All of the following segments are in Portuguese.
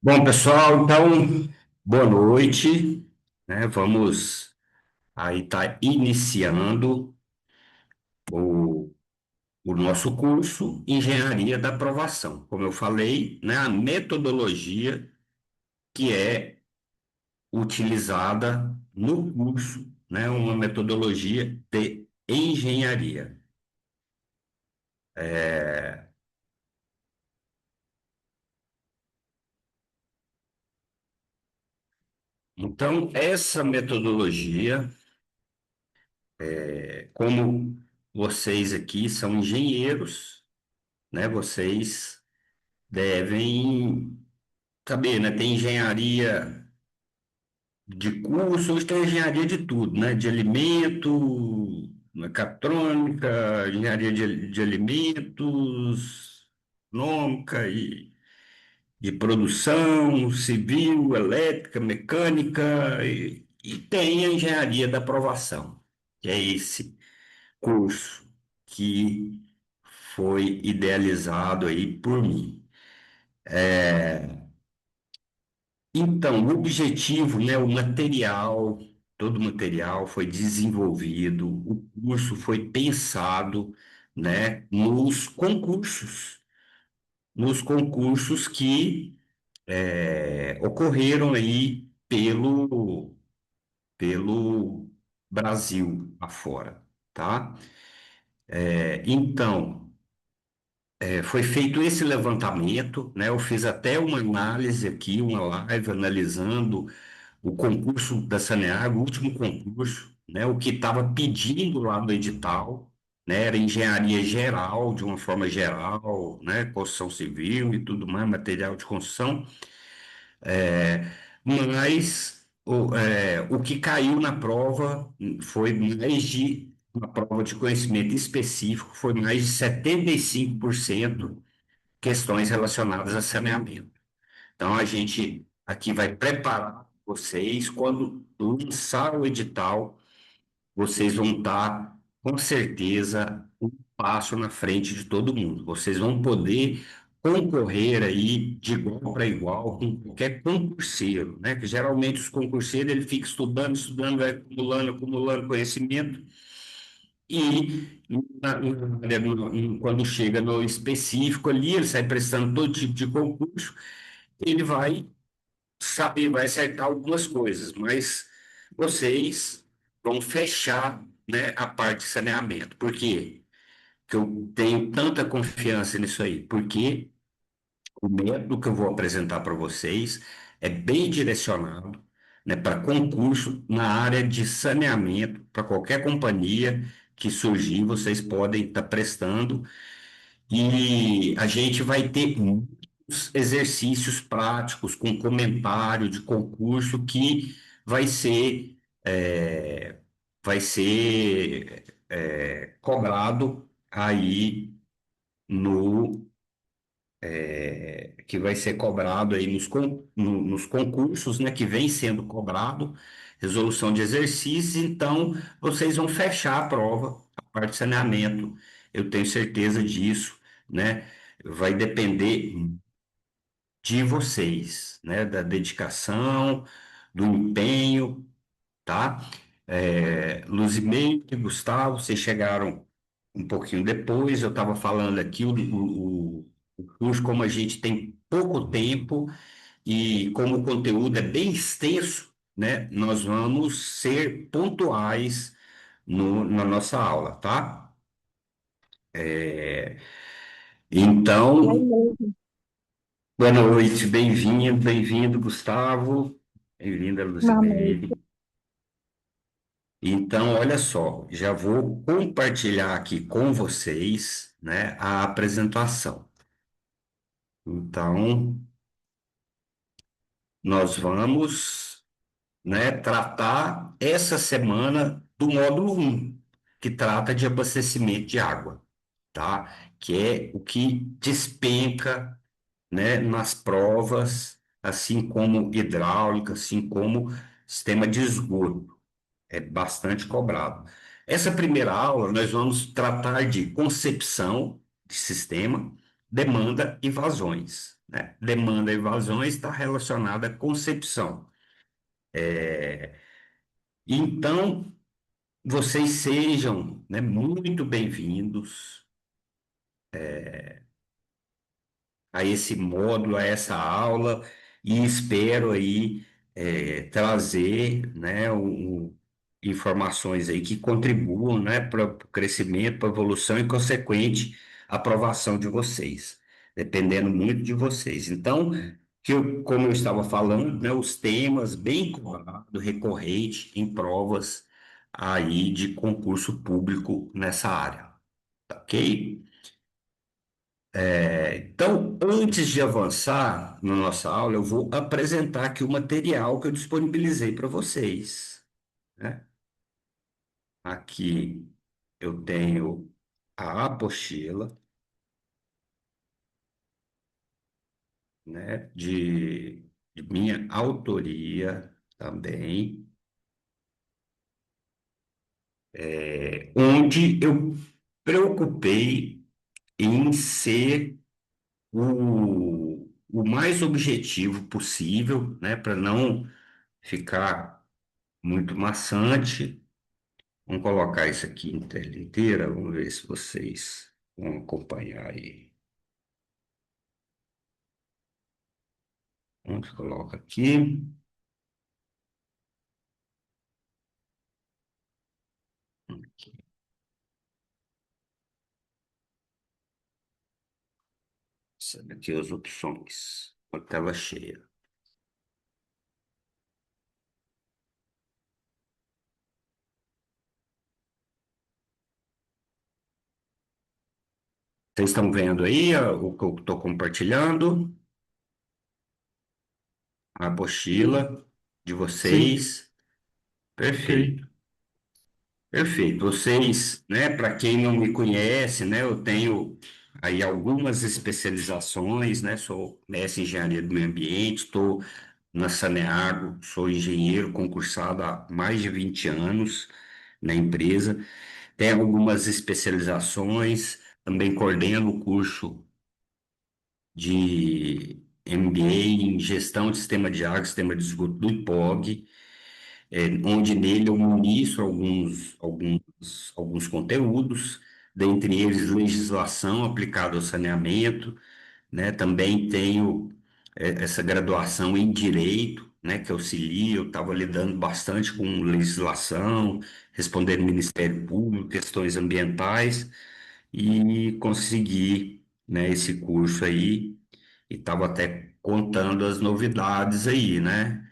Bom, pessoal, então, boa noite, né? Vamos aí estar iniciando o, o nosso curso Engenharia da Aprovação. Como eu falei, né, a metodologia que é utilizada no curso, né, uma metodologia de engenharia. Então, essa metodologia, como vocês aqui são engenheiros, né, vocês devem saber, né? Tem engenharia de curso, hoje tem engenharia de tudo, né? De alimento, mecatrônica, engenharia de alimentos, econômica e produção, civil, elétrica, mecânica, e tem a engenharia da aprovação, que é esse curso que foi idealizado aí por mim. Então, o objetivo, né, o material, todo o material foi desenvolvido, o curso foi pensado, né, nos concursos que ocorreram aí pelo Brasil afora, tá? Então, foi feito esse levantamento, né? Eu fiz até uma análise aqui, uma live analisando o concurso da Saneago, o último concurso, né, o que estava pedindo lá no edital, né, era engenharia geral, de uma forma geral, né, construção civil e tudo mais, material de construção, mas o que caiu na prova foi mais de, uma prova de conhecimento específico, foi mais de 75% questões relacionadas a saneamento. Então, a gente aqui vai preparar vocês. Quando lançar o edital, vocês vão estar, com certeza, um passo na frente de todo mundo. Vocês vão poder concorrer aí de igual para igual com qualquer concurseiro, né? Que geralmente os concurseiros ele fica estudando, estudando, vai acumulando, acumulando conhecimento e quando chega no específico ali, ele sai prestando todo tipo de concurso, ele vai saber, vai acertar algumas coisas, mas vocês vão fechar, né, a parte de saneamento. Por quê? Que eu tenho tanta confiança nisso aí? Porque o método que eu vou apresentar para vocês é bem direcionado, né, para concurso na área de saneamento, para qualquer companhia que surgir, vocês podem estar prestando e a gente vai ter muitos exercícios práticos com comentário de concurso que vai ser, é, vai ser cobrado aí no que vai ser cobrado aí nos concursos, né, que vem sendo cobrado, resolução de exercícios, então vocês vão fechar a prova, a parte de saneamento, eu tenho certeza disso, né? Vai depender de vocês, né, da dedicação, do empenho, tá? Luzimei e Gustavo, vocês chegaram um pouquinho depois, eu estava falando aqui, o curso, como a gente tem pouco tempo e como o conteúdo é bem extenso, né, nós vamos ser pontuais na nossa aula, tá? Vai Então, mesmo. boa noite, bem-vindo, bem-vindo, Gustavo, bem-vinda, Boa noite. Luzimeire. Então, olha só, já vou compartilhar aqui com vocês, né, a apresentação. Então, nós vamos, né, tratar essa semana do módulo um, que trata de abastecimento de água, tá? Que é o que despenca, né, nas provas, assim como hidráulica, assim como sistema de esgoto. É bastante cobrado. Essa primeira aula, nós vamos tratar de concepção de sistema, demanda e vazões. né? Demanda e evasões está relacionada à concepção. Então, vocês sejam, né, muito bem-vindos a esse módulo, a essa aula, e espero aí trazer, né, informações aí que contribuam, né, para o crescimento, para a evolução e consequente aprovação de vocês, dependendo muito de vocês. Então, como eu estava falando, né, os temas bem cobrados, recorrente em provas aí de concurso público nessa área, tá ok? Então, antes de avançar na nossa aula, eu vou apresentar aqui o material que eu disponibilizei para vocês, né? Aqui eu tenho a apostila, né, de minha autoria também, onde eu preocupei em ser o mais objetivo possível, né, para não ficar muito maçante. Vamos colocar isso aqui em tela inteira, vamos ver se vocês vão acompanhar aí. Vamos colocar aqui. Sabe aqui as opções. Com a tela cheia. Vocês estão vendo aí o que eu estou compartilhando? A apostila de Sim, vocês. ok. Perfeito. Perfeito. Vocês, né, para quem não me conhece, né, eu tenho aí algumas especializações, né, sou mestre em engenharia do meio ambiente, estou na Saneago, sou engenheiro concursado há mais de 20 anos na empresa, tenho algumas especializações, também coordeno o curso de MBA em gestão de sistema de água, sistema de esgoto do IPOG, onde nele eu ministro alguns conteúdos, dentre eles legislação aplicada ao saneamento, né? Também tenho essa graduação em direito, né? Que auxilia, eu estava lidando bastante com legislação, respondendo ao Ministério Público, questões ambientais, e consegui, né, esse curso aí, e estava até contando as novidades aí, né?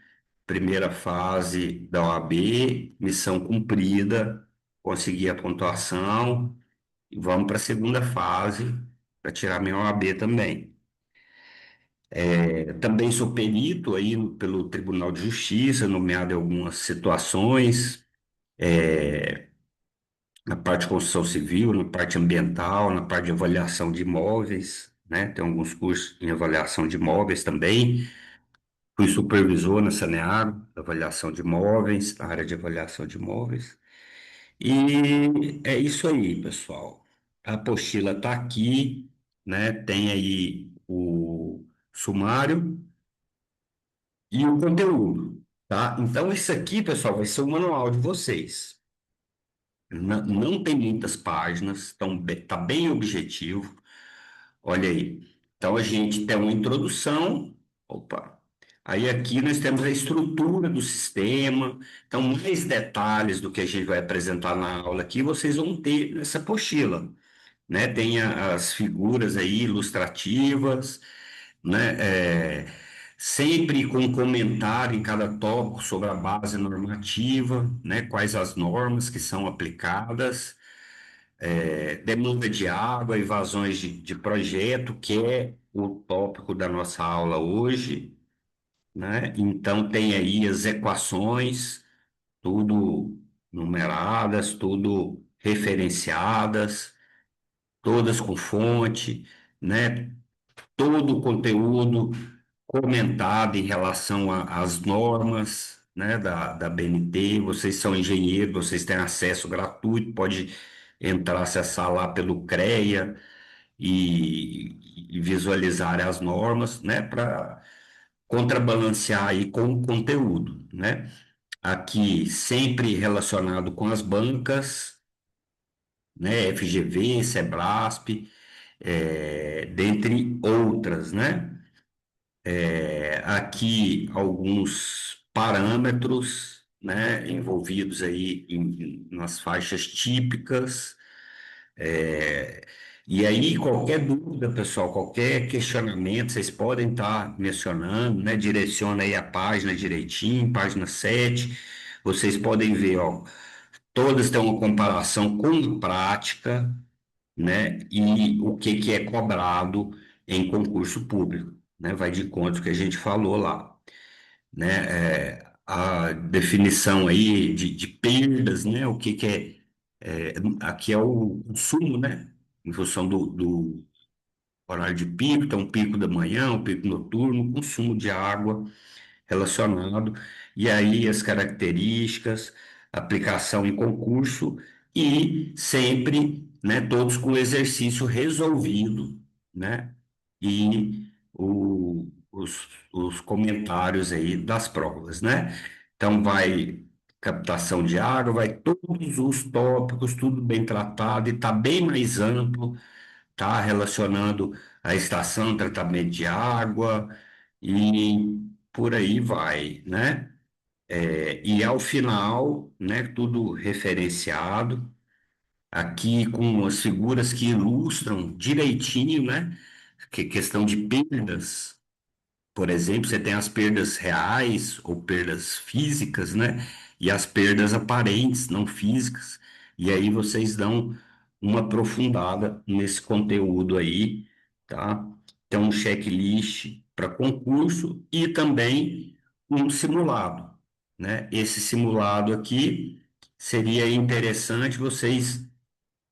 Primeira fase da OAB, missão cumprida, consegui a pontuação e vamos para a segunda fase para tirar minha OAB também. Também sou perito aí pelo Tribunal de Justiça, nomeado em algumas situações, na parte de construção civil, na parte ambiental, na parte de avaliação de imóveis, né? Tem alguns cursos em avaliação de imóveis também. Fui supervisor na Saneago, avaliação de imóveis, na área de avaliação de imóveis. E é isso aí, pessoal. A apostila está aqui, né? Tem aí o sumário e o conteúdo, tá? Então, isso aqui, pessoal, vai ser o manual de vocês. Não tem muitas páginas, então tá bem objetivo. Olha aí. Então, a gente tem uma introdução. Opa. Aí aqui nós temos a estrutura do sistema. Então, mais detalhes do que a gente vai apresentar na aula aqui, vocês vão ter nessa apostila, né? Tem as figuras aí ilustrativas, né? Sempre com comentário em cada tópico sobre a base normativa, né? Quais as normas que são aplicadas, demanda de água, evasões de projeto, que é o tópico da nossa aula hoje, né? Então tem aí as equações, tudo numeradas, tudo referenciadas, todas com fonte, né? Todo o conteúdo comentado em relação às normas, né, da BNT. Vocês são engenheiros, vocês têm acesso gratuito, pode entrar, acessar lá pelo CREA e visualizar as normas, né, para contrabalancear aí com o conteúdo, né? Aqui sempre relacionado com as bancas, né? FGV, Sebrasp, dentre outras, né? Aqui alguns parâmetros, né, envolvidos aí nas faixas típicas. É, e aí, qualquer dúvida, pessoal, qualquer questionamento, vocês podem estar mencionando, né? Direciona aí a página direitinho, página 7. Vocês podem ver, ó, todas têm uma comparação com a prática, né? E o que que é cobrado em concurso público, né? Vai de conta com o que a gente falou lá, né? A definição aí de perdas, né? O que que aqui é o consumo, né? Em função do horário de pico, então um pico da manhã, um pico noturno, consumo de água relacionado, e aí as características, aplicação em concurso e sempre, né, todos com o exercício resolvido, né, e os comentários aí das provas, né? Então vai captação de água, vai todos os tópicos, tudo bem tratado e está bem mais amplo, tá relacionando a estação, tratamento de água e por aí vai, né? E ao final, né, tudo referenciado, aqui com as figuras que ilustram direitinho, né? Que questão de perdas, por exemplo, você tem as perdas reais ou perdas físicas, né? E as perdas aparentes, não físicas. E aí vocês dão uma aprofundada nesse conteúdo aí, tá? Tem um checklist para concurso e também um simulado, né? Esse simulado aqui seria interessante vocês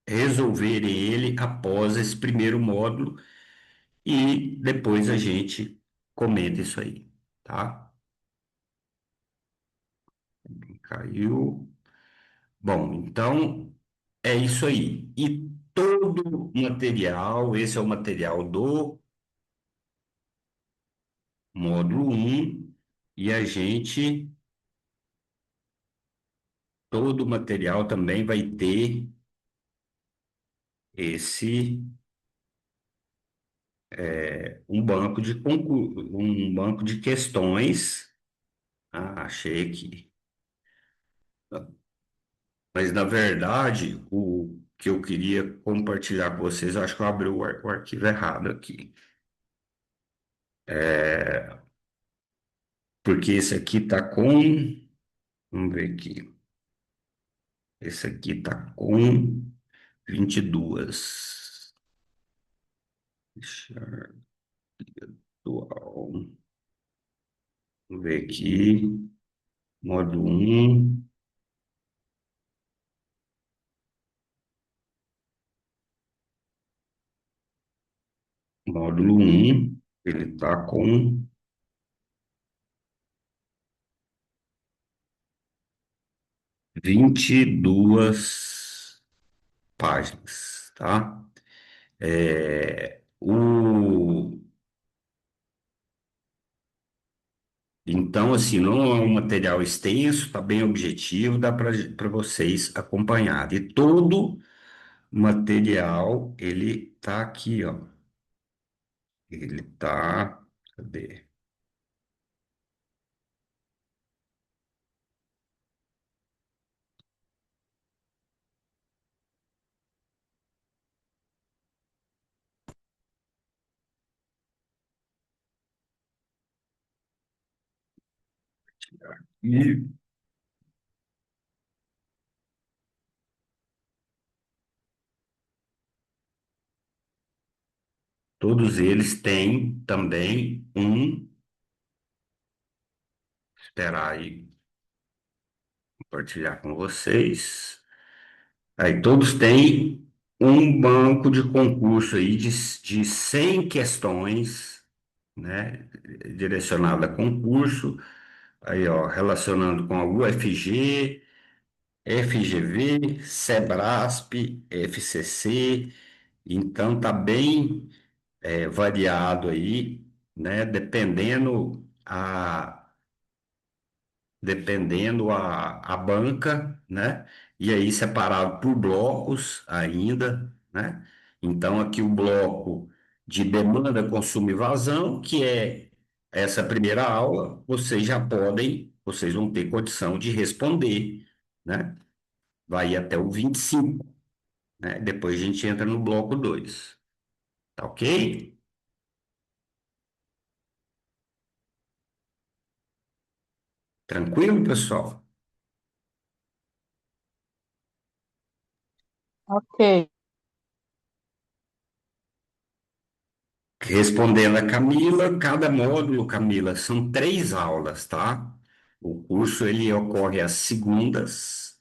resolverem ele após esse primeiro módulo e depois a gente comenta isso aí, tá? Caiu. Bom, então é isso aí. E todo o material, esse é o material do módulo um e a gente, todo o material também vai ter esse, um banco de concurso, um banco de questões. Ah, achei aqui. Mas, na verdade, o que eu queria compartilhar com vocês, eu acho que eu abri o arquivo errado aqui. Porque esse aqui tá com. Vamos ver aqui. Esse aqui tá com 22. Deixa atual. Vamos ver aqui. Módulo um. Módulo um. Ele tá com 22 páginas, tá? Então, assim, não é um material extenso, está bem objetivo, dá para vocês acompanharem. E todo material, ele tá aqui, ó. Ele tá, cadê? E todos eles têm também esperar aí, compartilhar com vocês. Aí todos têm um banco de concurso aí de 100 questões, né, direcionado a concurso. Aí, ó, relacionando com a UFG, FGV, Sebrasp, FCC, Então tá bem variado aí, né? Dependendo a banca, né? E aí separado por blocos ainda, né? Então aqui o bloco de demanda, consumo e vazão, que é essa primeira aula, vocês vão ter condição de responder, né? Vai até o 25, né? Depois a gente entra no bloco 2, tá ok? Tranquilo, pessoal? Ok. Respondendo a Camila, cada módulo, Camila, são 3 aulas, tá? O curso ele ocorre às segundas,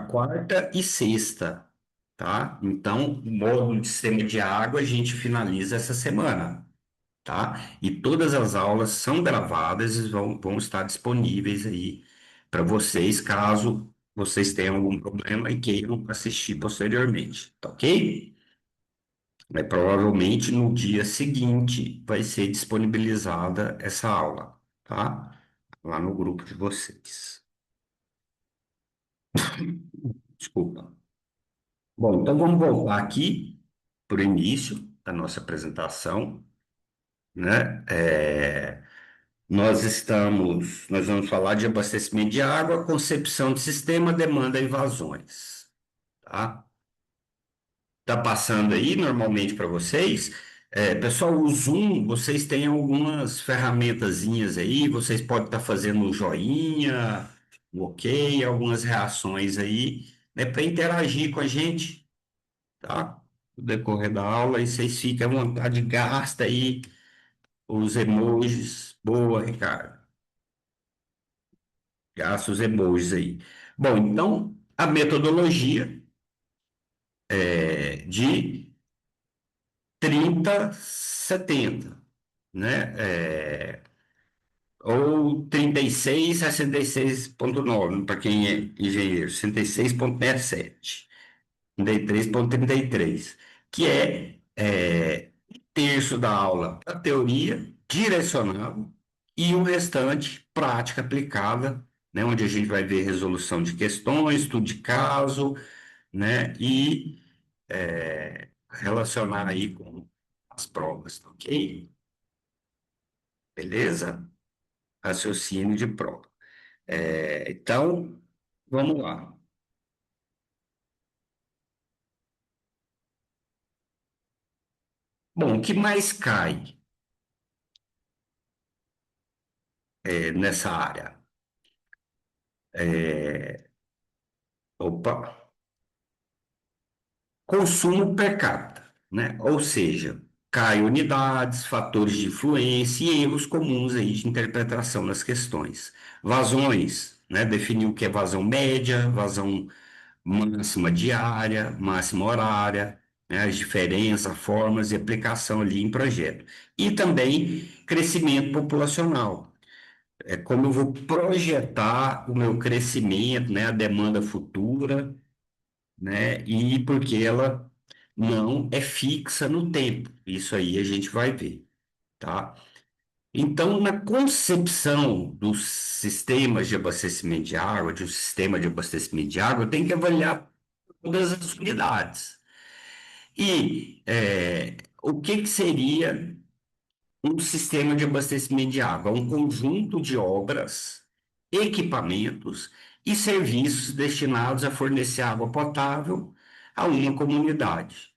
quarta e sexta, tá? Então, o módulo de sistema de água a gente finaliza essa semana, tá? E todas as aulas são gravadas e vão estar disponíveis aí para vocês, caso vocês tenham algum problema e queiram assistir posteriormente, tá ok? Mas provavelmente no dia seguinte vai ser disponibilizada essa aula, tá? Lá no grupo de vocês. Desculpa. Bom, então vamos voltar aqui para o início da nossa apresentação, né? Nós vamos falar de abastecimento de água, concepção de sistema, demanda e vazões, tá? Tá passando aí normalmente para vocês. Pessoal, o Zoom, vocês têm algumas ferramentazinhas aí, vocês podem estar fazendo um joinha, um ok, algumas reações aí, né, para interagir com a gente, tá? No decorrer da aula, e vocês fiquem à vontade, gasta aí os emojis. Boa, Ricardo. Gasta os emojis aí. Bom, então, a metodologia de 30-70, né? Ou 36-66,9 para quem é engenheiro, 66,67, 33,33, que um terço da aula para teoria, direcionado, e o restante prática aplicada, né? Onde a gente vai ver resolução de questões, estudo de caso, né? E relacionar aí com as provas, ok? Beleza? Raciocínio de prova. Então, vamos lá. Bom, o que mais cai nessa área? Opa, consumo per capita, né? Ou seja, cai unidades, fatores de influência e erros comuns aí de interpretação das questões. Vazões, né? Definir o que é vazão média, vazão máxima diária, máxima horária, né, as diferenças, formas e aplicação ali em projeto. E também crescimento populacional. É como eu vou projetar o meu crescimento, né, a demanda futura, né, e porque ela não é fixa no tempo. Isso aí a gente vai ver, tá? Então, na concepção dos sistemas de abastecimento de água, de um sistema de abastecimento de água, tem que avaliar todas as unidades. E o que seria um sistema de abastecimento de água? Um conjunto de obras, equipamentos e serviços destinados a fornecer água potável a uma comunidade.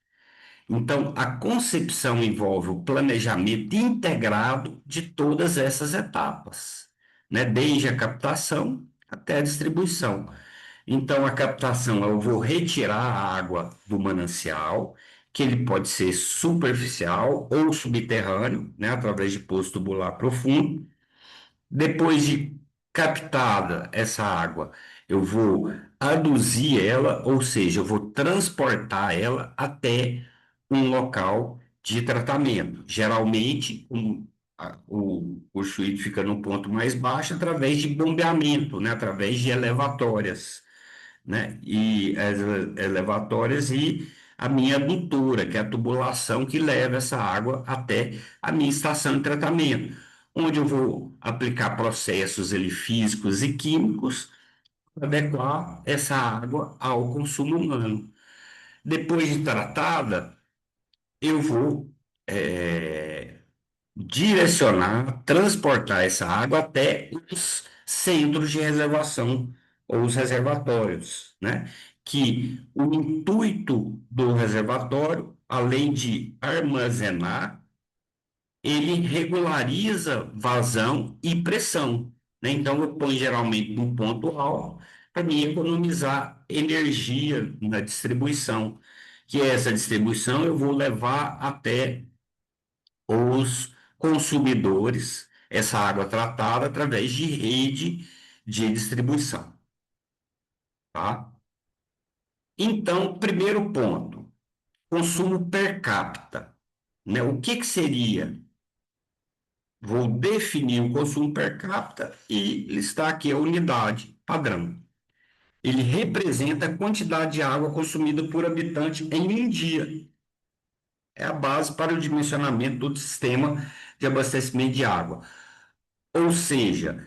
Então, a concepção envolve o planejamento integrado de todas essas etapas, né? Desde a captação até a distribuição. Então, a captação, eu vou retirar a água do manancial, que ele pode ser superficial ou subterrâneo, né, através de poço tubular profundo. Depois de captada essa água, eu vou aduzir ela, ou seja, eu vou transportar ela até um local de tratamento. Geralmente, o fluido fica no ponto mais baixo através de bombeamento, né, através de elevatórias, né? E as elevatórias e a minha adutora, que é a tubulação que leva essa água até a minha estação de tratamento, onde eu vou aplicar processos ali, físicos e químicos para adequar essa água ao consumo humano. Depois de tratada, eu vou direcionar, transportar essa água até os centros de reservação ou os reservatórios, né? Que o intuito do reservatório, além de armazenar, ele regulariza vazão e pressão, né? Então eu ponho geralmente num ponto alto para me economizar energia na distribuição, que é essa distribuição eu vou levar até os consumidores essa água tratada através de rede de distribuição, tá? Então, primeiro ponto, consumo per capita, né? O que que seria? Vou definir o consumo per capita e listar aqui a unidade padrão. Ele representa a quantidade de água consumida por habitante em um dia. É a base para o dimensionamento do sistema de abastecimento de água. Ou seja,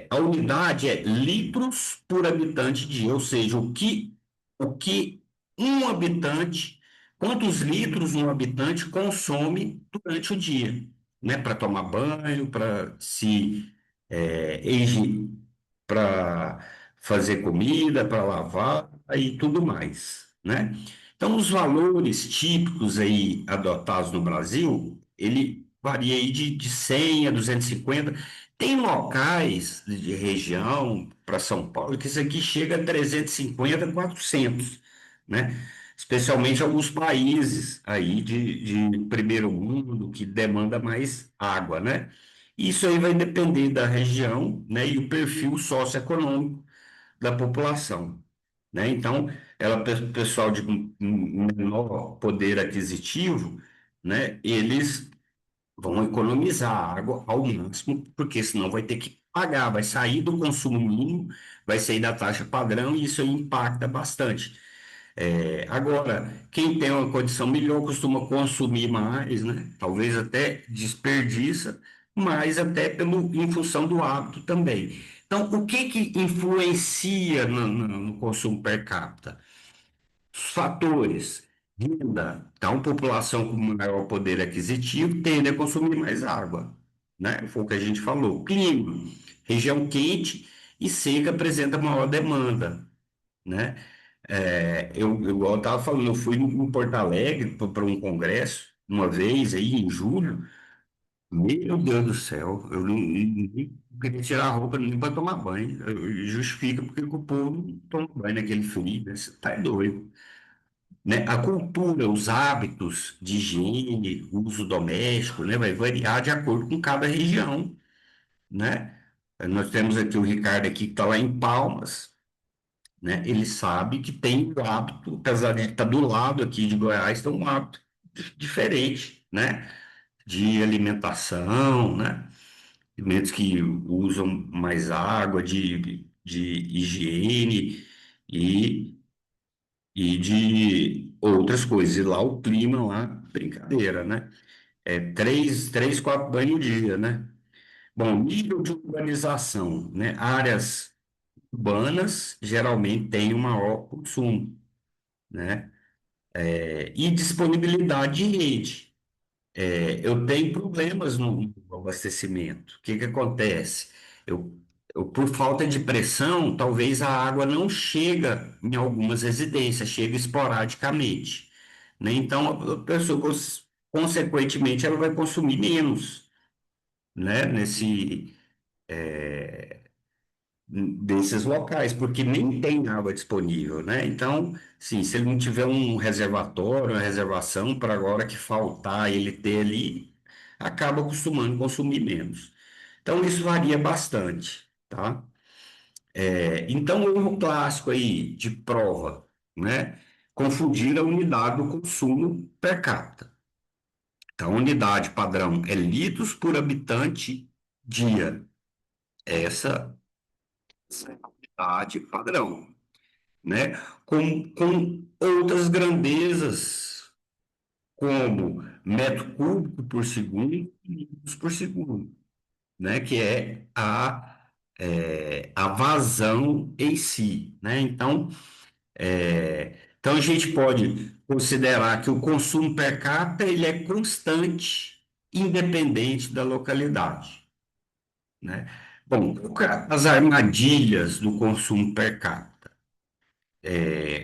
a unidade é litros por habitante dia, ou seja, o que um habitante, quantos litros um habitante consome durante o dia, né? Para tomar banho, para se para fazer comida, para lavar e tudo mais, né? Então, os valores típicos aí adotados no Brasil, ele varia aí de 100 a 250. Tem locais de região para São Paulo que isso aqui chega a 350, 400, né? Especialmente alguns países aí de primeiro mundo que demanda mais água, né? Isso aí vai depender da região, né, e o perfil socioeconômico da população, né? Então, pessoal de menor poder aquisitivo, né, eles vão economizar água ao máximo, porque senão vai ter que pagar, vai sair do consumo mínimo, vai sair da taxa padrão e isso aí impacta bastante. Agora, quem tem uma condição melhor costuma consumir mais, né? Talvez até desperdiça, mas até em função do hábito também. Então, o que que influencia no consumo per capita? Os fatores, renda. Então, população com maior poder aquisitivo tende a consumir mais água, né? Foi o que a gente falou. Clima, região quente e seca apresenta maior demanda, né? Igual eu estava falando, eu fui em Porto Alegre para um congresso uma vez aí em julho. Meu Deus do céu, eu nem queria tirar a roupa nem para tomar banho. Justifica porque o povo não toma banho naquele frio, né? Você tá doido, né? A cultura, os hábitos de higiene, uso doméstico, né, vai variar de acordo com cada região, né? Nós temos aqui o Ricardo aqui que está lá em Palmas, né? Ele sabe que tem um hábito, apesar de estar do lado aqui de Goiás, tem um hábito diferente, né? De alimentação, né? Alimentos que usam mais água, de higiene e, e de outras coisas. E lá o clima, lá, brincadeira, né? Três, quatro banhos no dia, né? Bom, nível de urbanização, né? Áreas urbanas geralmente têm um maior consumo, né? E disponibilidade de rede. Eu tenho problemas no abastecimento. O que que acontece? Eu, por falta de pressão, talvez a água não chega em algumas residências, chega esporadicamente, né? Então, a pessoa, consequentemente, ela vai consumir menos, né? Desses locais, porque nem tem água disponível, né? Então, sim, se ele não tiver um reservatório, uma reservação para agora que faltar ele ter ali, acaba acostumando a consumir menos. Então, isso varia bastante, tá? Então, o erro clássico aí de prova, né? Confundir a unidade do consumo per capita. Então, a unidade padrão é litros por habitante dia. Essa é a unidade padrão. né? Com outras grandezas, como metro cúbico por segundo e litros por segundo, né? Que a vazão em si, né? Então a gente pode considerar que o consumo per capita ele é constante, independente da localidade, né? Bom, as armadilhas do consumo per capita,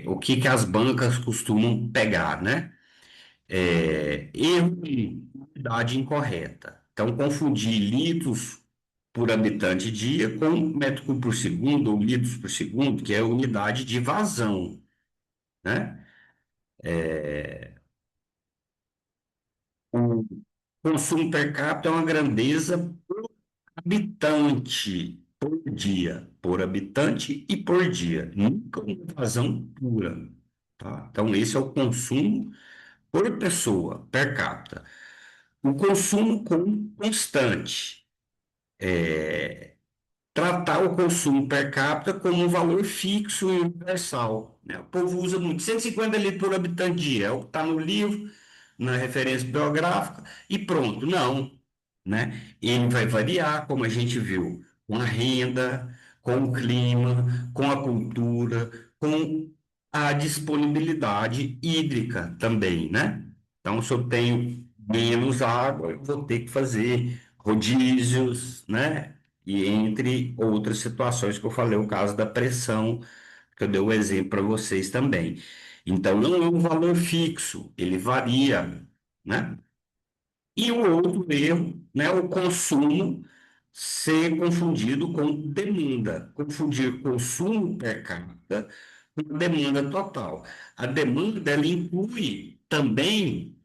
o que que as bancas costumam pegar, né? Erro de unidade incorreta. Então, confundir litros por habitante dia com metro cúbico por segundo ou litros por segundo, que é a unidade de vazão, né? O consumo per capita é uma grandeza por habitante por dia, por habitante e por dia, nunca uma vazão pura, tá? Então, esse é o consumo por pessoa, per capita. O consumo constante, tratar o consumo per capita como um valor fixo e universal, né? O povo usa muito 150 litros por habitante dia, é o que está no livro, na referência bibliográfica, e pronto. Não, né? Ele vai variar, como a gente viu, com a renda, com o clima, com a cultura, com a disponibilidade hídrica também, né? Então, se eu tenho menos água, eu vou ter que fazer rodízios, né? E entre outras situações que eu falei, o caso da pressão, que eu dei o exemplo para vocês também. Então, não é um valor fixo, ele varia, né? E o outro erro, né, o consumo ser confundido com demanda, confundir consumo per capita com demanda total. A demanda ela inclui também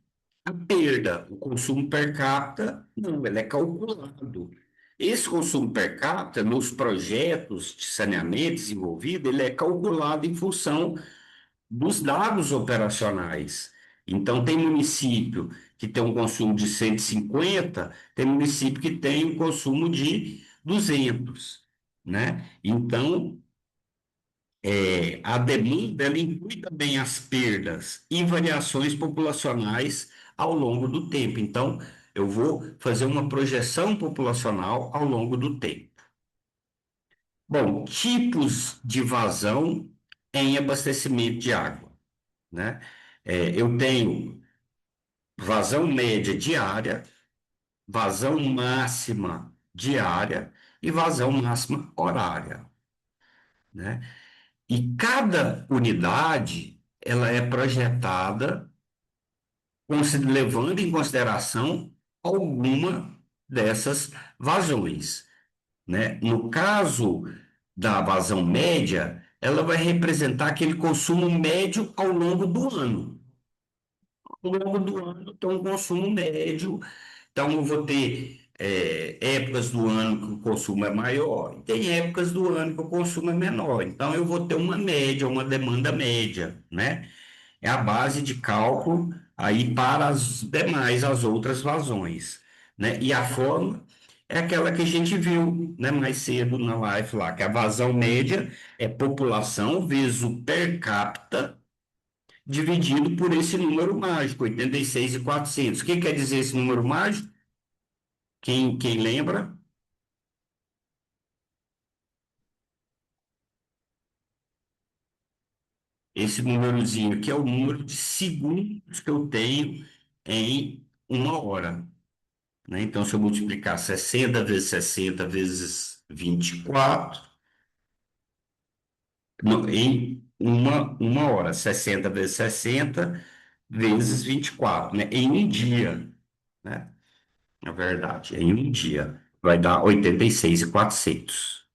a perda, o consumo per capita, não, ele é calculado. Esse consumo per capita, nos projetos de saneamento desenvolvido, ele é calculado em função dos dados operacionais. Então, tem município que tem um consumo de 150, tem município que tem um consumo de 200, né? Então, a demanda ela inclui também as perdas e variações populacionais ao longo do tempo. Então, eu vou fazer uma projeção populacional ao longo do tempo. Bom, tipos de vazão em abastecimento de água, né? Eu tenho vazão média diária, vazão máxima diária e vazão máxima horária, né? E cada unidade ela é projetada levando em consideração alguma dessas vazões, né? No caso da vazão média, ela vai representar aquele consumo médio ao longo do ano. Ao longo do ano tem um consumo médio. Então, eu vou ter épocas do ano que o consumo é maior, e tem épocas do ano que o consumo é menor. Então, eu vou ter uma média, uma demanda média, né? É a base de cálculo aí para as demais, as outras vazões, né? E a forma é aquela que a gente viu, né, mais cedo na live lá, que a vazão média é população vezes o per capita dividido por esse número mágico, 86.400. O que quer dizer esse número mágico? Quem lembra? Esse númerozinho aqui é o número de segundos que eu tenho em uma hora, né? Então, se eu multiplicar 60 vezes 60 vezes 24, não, em uma hora, 60 vezes 60 vezes 24, né? Em um dia, né? Na verdade, em um dia vai dar 86.400.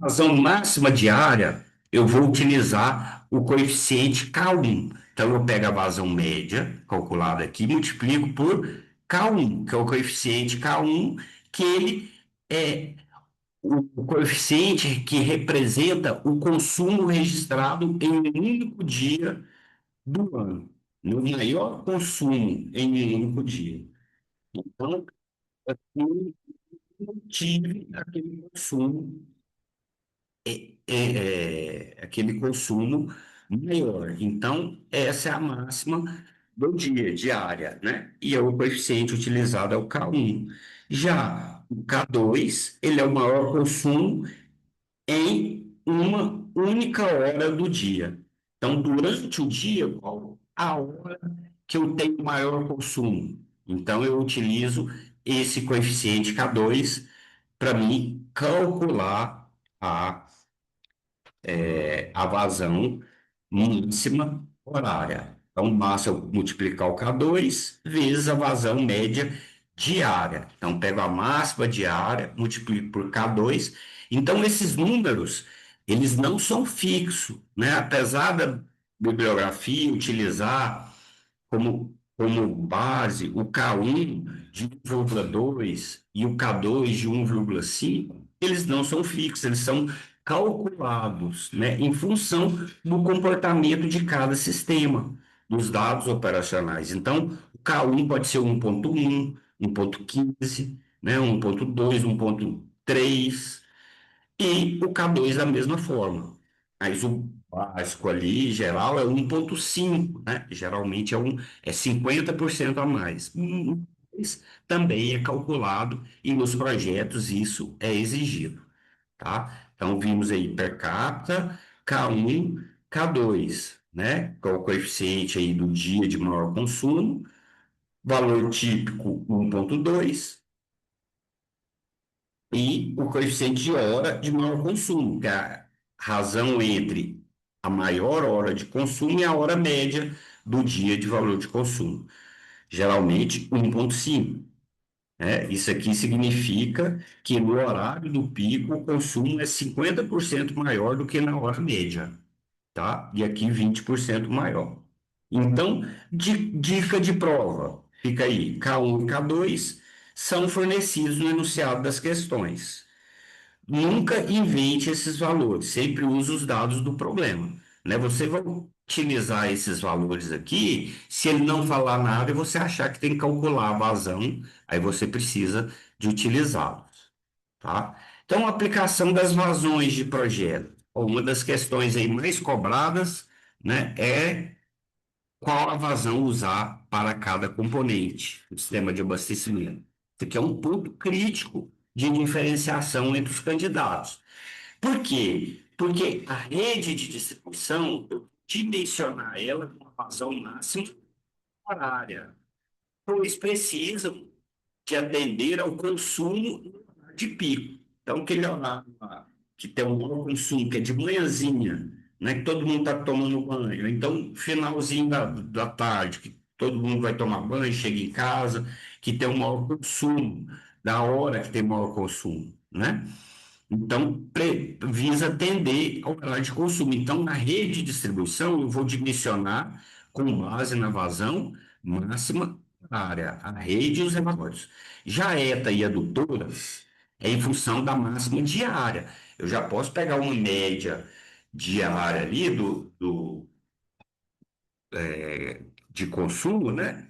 Razão máxima diária, eu vou utilizar o coeficiente K1. Então, eu pego a vazão média, calculada aqui, multiplico por K1, que é o coeficiente K1, que ele é o coeficiente que representa o consumo registrado em um único dia do ano. No maior consumo em um único dia. Então, eu tive aquele consumo aquele consumo maior. Então, essa é a máxima do dia, diária, né? E o coeficiente utilizado é o K1. Já o K2, ele é o maior consumo em uma única hora do dia. Então, durante o dia, qual a hora que eu tenho maior consumo? Então, eu utilizo esse coeficiente K2 para mim calcular a a vazão máxima horária. Então, basta eu multiplicar o K2 vezes a vazão média diária. Então, pego a máxima diária, multiplico por K2. Então, esses números, eles não são fixos, né? Apesar da bibliografia utilizar como base o K1 de 1,2 e o K2 de 1,5, eles não são fixos, eles são calculados, né, em função do comportamento de cada sistema, dos dados operacionais. Então, o K1 pode ser 1,1, 1,15, né, 1,2, 1,3, e o K2 da mesma forma. Mas o básico ali, geral, é 1,5, né? Geralmente é 50% a mais. Mas também é calculado e nos projetos isso é exigido, tá? Então, vimos aí per capita, K1, K2, né? Qual é o coeficiente aí do dia de maior consumo, valor típico 1,2 e o coeficiente de hora de maior consumo, que é a razão entre a maior hora de consumo e a hora média do dia de valor de consumo. Geralmente 1,5. Né? Isso aqui significa que no horário do pico o consumo é 50% maior do que na hora média, tá? E aqui 20% maior. Então, dica de prova, fica aí, K1 e K2 são fornecidos no enunciado das questões. Nunca invente esses valores, sempre use os dados do problema, né? Você vai utilizar esses valores aqui, se ele não falar nada e você achar que tem que calcular a vazão, aí você precisa de utilizá-los, tá? Então, a aplicação das vazões de projeto. Uma das questões aí mais cobradas, né, é qual a vazão usar para cada componente do sistema de abastecimento. Isso aqui é um ponto crítico de diferenciação entre os candidatos. Por quê? Porque a rede de distribuição, eu dimensionar ela com uma vazão máxima horária, pois precisam de atender ao consumo de pico. Então, aquele horário lá, que tem um bom consumo, que é de manhãzinha, né, que todo mundo está tomando banho. Então, finalzinho da tarde, que todo mundo vai tomar banho, chega em casa, que tem um maior consumo, da hora que tem maior consumo, né? Então, visa atender ao horário de consumo. Então, na rede de distribuição, eu vou dimensionar com base na vazão máxima área, a rede e os relatórios. Já a ETA e adutoras é em função da máxima diária. Eu já posso pegar uma média diária ali de consumo, né?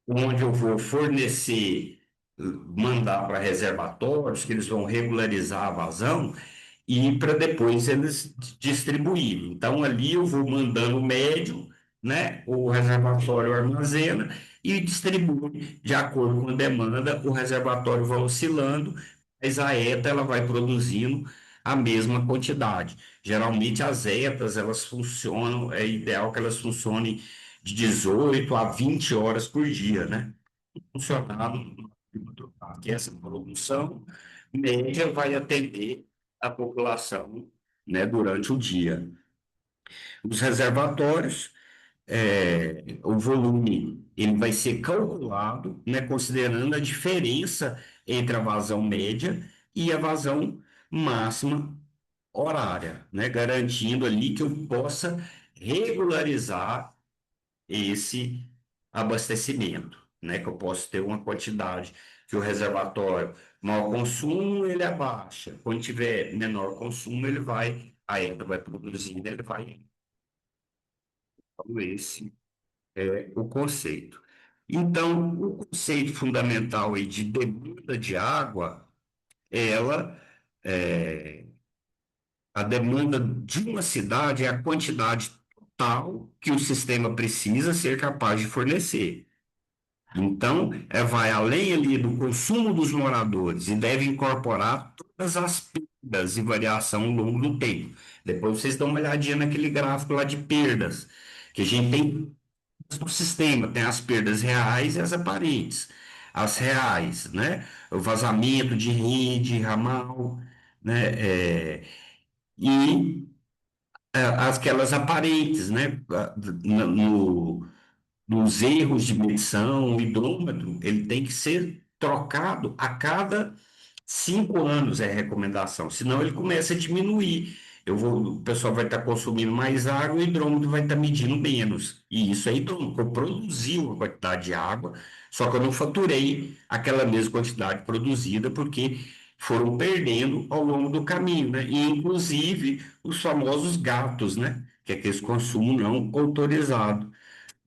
Onde eu vou fornecer, mandar para reservatórios, que eles vão regularizar a vazão, e para depois eles distribuírem. Então, ali eu vou mandando o médio, né? O reservatório armazena e distribui de acordo com a demanda, o reservatório vai oscilando, mas a ETA ela vai produzindo a mesma quantidade. Geralmente as ETAs elas funcionam, é ideal que elas funcionem de 18 a 20 horas por dia, né? Funcionar que essa produção média vai atender a população, né, durante o dia. Os reservatórios, o volume, ele vai ser calculado, né, considerando a diferença entre a vazão média e a vazão máxima horária, né, garantindo ali que eu possa regularizar esse abastecimento, né? Que eu posso ter uma quantidade que o reservatório maior consumo ele abaixa, quando tiver menor consumo ele vai, a ETA vai produzindo, ele vai. Então, esse é o conceito. Então, o conceito fundamental aí de demanda de água, ela A demanda de uma cidade é a quantidade total que o sistema precisa ser capaz de fornecer. Então, vai além ali do consumo dos moradores e deve incorporar todas as perdas e variação ao longo do tempo. Depois vocês dão uma olhadinha naquele gráfico lá de perdas, que a gente tem no sistema, tem as perdas reais e as aparentes. As reais, né? O vazamento de rede, ramal, né? E aquelas aparentes, né? No, nos erros de medição, o hidrômetro, ele tem que ser trocado a cada 5 anos, é a recomendação, senão ele começa a diminuir. O pessoal vai estar consumindo mais água e o hidrômetro vai estar medindo menos. E isso é hidrômetro. Eu produzi uma quantidade de água, só que eu não faturei aquela mesma quantidade produzida, porque foram perdendo ao longo do caminho, né? E inclusive os famosos gatos, né? Que é aquele consumo não autorizado,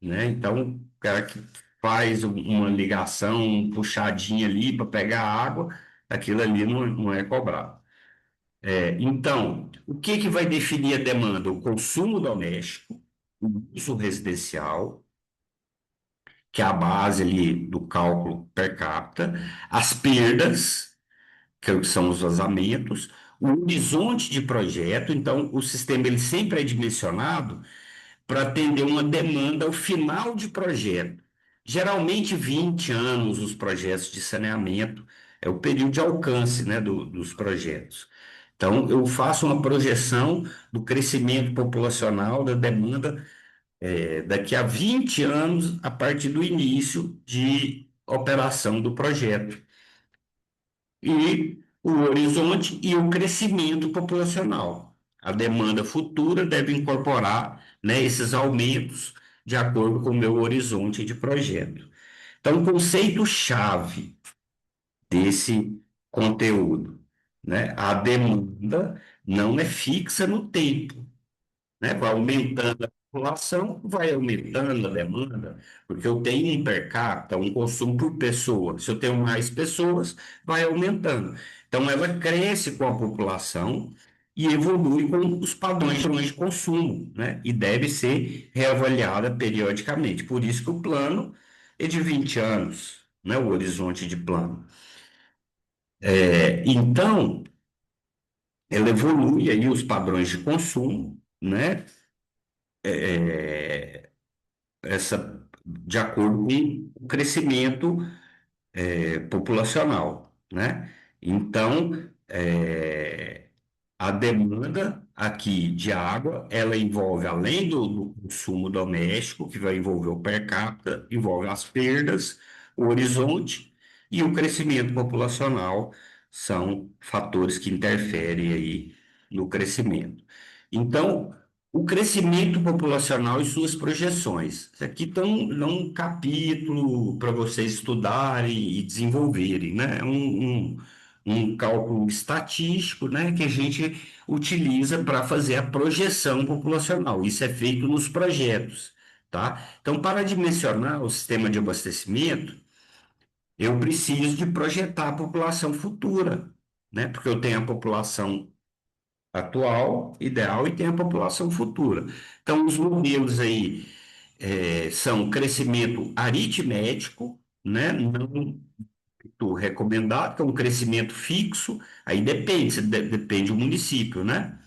né? Então, o cara que faz uma ligação, um puxadinha ali para pegar água, aquilo ali não é cobrado. Então, o que que vai definir a demanda? O consumo doméstico, o uso residencial, que é a base ali do cálculo per capita, as perdas, que são os vazamentos, o horizonte de projeto, então o sistema ele sempre é dimensionado para atender uma demanda ao final de projeto. Geralmente 20 anos os projetos de saneamento é o período de alcance, né, dos projetos. Então, eu faço uma projeção do crescimento populacional, da demanda, daqui a 20 anos, a partir do início de operação do projeto. E o horizonte e o crescimento populacional. A demanda futura deve incorporar, né, esses aumentos de acordo com o meu horizonte de projeto. Então, o conceito-chave desse conteúdo, né? A demanda não é fixa no tempo, né? Vai aumentando a população, vai aumentando a demanda, porque eu tenho um per capita, um consumo por pessoa. Se eu tenho mais pessoas, vai aumentando. Então, ela cresce com a população e evolui com os padrões de consumo, né? E deve ser reavaliada periodicamente. Por isso que o plano é de 20 anos, né? O horizonte de plano. Então, ela evolui aí os padrões de consumo, né? De acordo com o crescimento populacional, né? Então, a demanda aqui de água, ela envolve, além do consumo doméstico, que vai envolver o per capita, envolve as perdas, o horizonte e o crescimento populacional, são fatores que interferem aí no crescimento. Então, o crescimento populacional e suas projeções. Isso aqui estão num capítulo para vocês estudarem e desenvolverem, né? Um cálculo estatístico, né, que a gente utiliza para fazer a projeção populacional. Isso é feito nos projetos, tá? Então, para dimensionar o sistema de abastecimento, eu preciso de projetar a população futura, né? Porque eu tenho a população atual, ideal, e tenho a população futura. Então, os modelos aí são crescimento aritmético, né? Não recomendado, que é um crescimento fixo, aí depende, depende do município, né?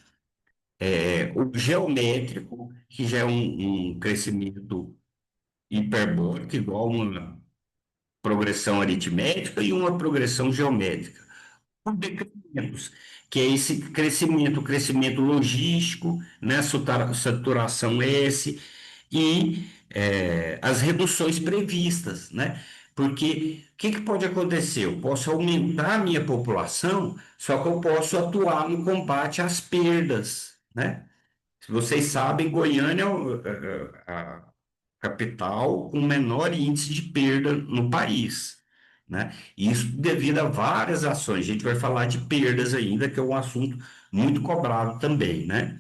O geométrico, que já é um crescimento hiperbólico, igual uma progressão aritmética e uma progressão geométrica. Por decrementos, que é esse crescimento, o crescimento logístico, né? Saturação S, e as reduções previstas, né? Porque o que pode acontecer? Eu posso aumentar a minha população, só que eu posso atuar no combate às perdas, né? Se vocês sabem, Goiânia é a capital com menor índice de perda no país, né? Isso devido a várias ações. A gente vai falar de perdas ainda, que é um assunto muito cobrado também, né?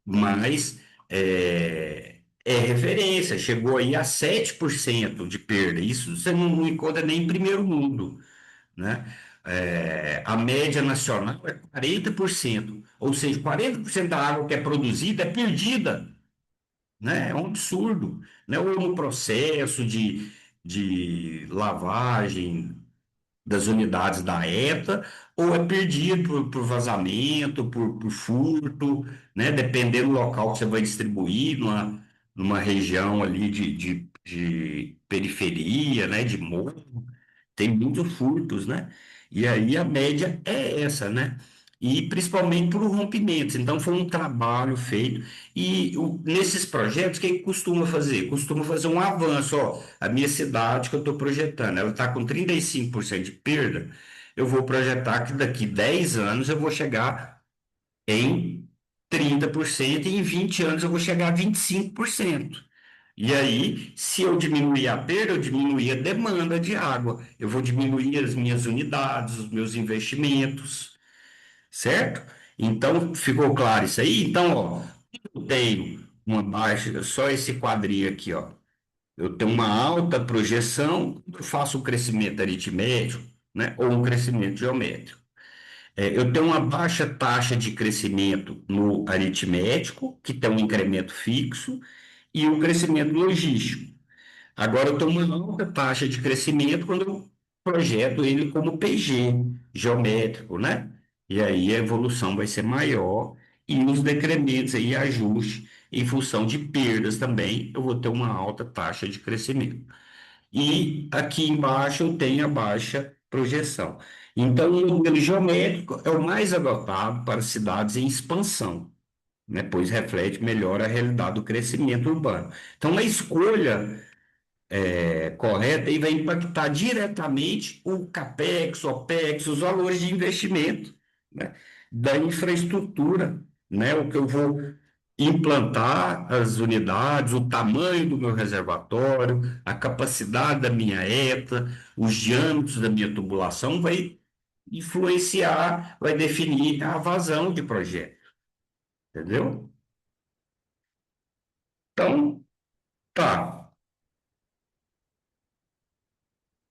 Mas é referência, chegou aí a 7% de perda. Isso você não encontra nem em primeiro mundo, né? a média nacional é 40%, ou seja, 40% da água que é produzida é perdida, né? É um absurdo, né? Ou no processo de lavagem das unidades da ETA, ou é perdido por vazamento, por furto, né? Dependendo do local que você vai distribuir, numa região ali de periferia, né? De morro, tem muitos furtos, né? E aí a média é essa, né? E principalmente por rompimentos. Então foi um trabalho feito. E nesses projetos, o que costuma fazer? Costuma fazer um avanço. Ó, a minha cidade que eu estou projetando, ela está com 35% de perda. Eu vou projetar que daqui 10 anos eu vou chegar em 30% e em 20 anos eu vou chegar a 25%. E aí, se eu diminuir a perda, eu diminuir a demanda de água, eu vou diminuir as minhas unidades, os meus investimentos, certo? Então, ficou claro isso aí? Então, ó, eu tenho uma baixa, só esse quadrinho aqui, ó. Eu tenho uma alta projeção, eu faço um crescimento aritmético, né? Ou um crescimento geométrico. Eu tenho uma baixa taxa de crescimento no aritmético, que tem um incremento fixo, e o crescimento logístico. Agora, eu tenho uma alta taxa de crescimento quando eu projeto ele como PG, geométrico, né? E aí a evolução vai ser maior e os decrementos aí, ajuste em função de perdas também, eu vou ter uma alta taxa de crescimento. E aqui embaixo eu tenho a baixa projeção. Então, o modelo geométrico é o mais adotado para cidades em expansão, né? Pois reflete melhor a realidade do crescimento urbano. Então, a escolha correta e vai impactar diretamente o CAPEX, OPEX, os valores de investimento, né, da infraestrutura, né, o que eu vou implantar as unidades, o tamanho do meu reservatório, a capacidade da minha ETA, os diâmetros da minha tubulação vai influenciar, vai definir a vazão de projeto, entendeu? Então, tá.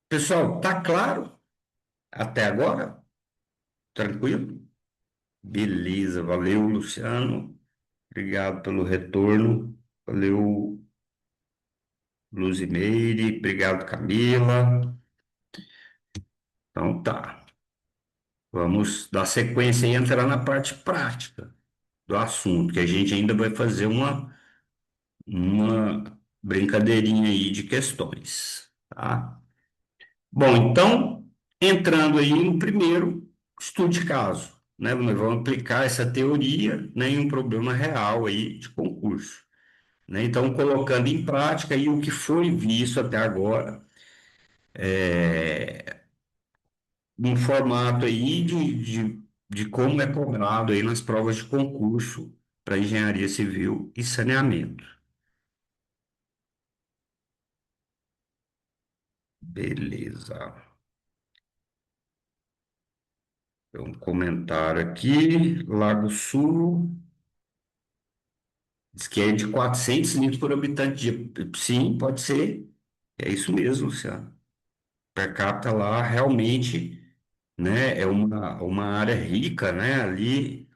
Pessoal, tá claro até agora? Tranquilo? Beleza, valeu, Luciano. Obrigado pelo retorno. Valeu, Luzimeire. Obrigado, Camila. Então tá. Vamos dar sequência e entrar na parte prática do assunto, que a gente ainda vai fazer uma brincadeirinha aí de questões, tá? Bom, então, entrando aí no primeiro estudo de caso, né? Nós vamos aplicar essa teoria, né, em um problema real aí de concurso. Né? Então, colocando em prática aí o que foi visto até agora, um formato aí de como é cobrado aí nas provas de concurso para engenharia civil e saneamento. Beleza. Tem um comentário aqui, Lago Sul, diz que é de 400 litros por habitante dia. Sim, pode ser. É isso mesmo, Luciano. Per capita lá realmente, né, é uma área rica, né, ali,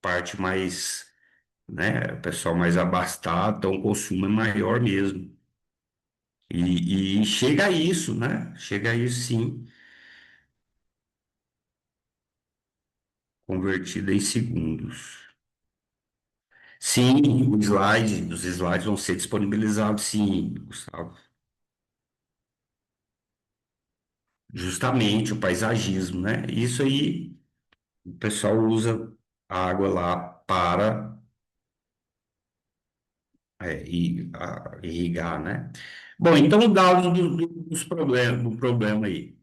parte mais, né, o pessoal mais abastado, então o consumo é maior mesmo. E chega a isso, né? Chega a isso sim, convertido em segundos. Sim, os slides vão ser disponibilizados, sim, Gustavo. Justamente o paisagismo, né? Isso aí, o pessoal usa a água lá para irrigar, né? Bom, então, dados dos problemas, do problema aí.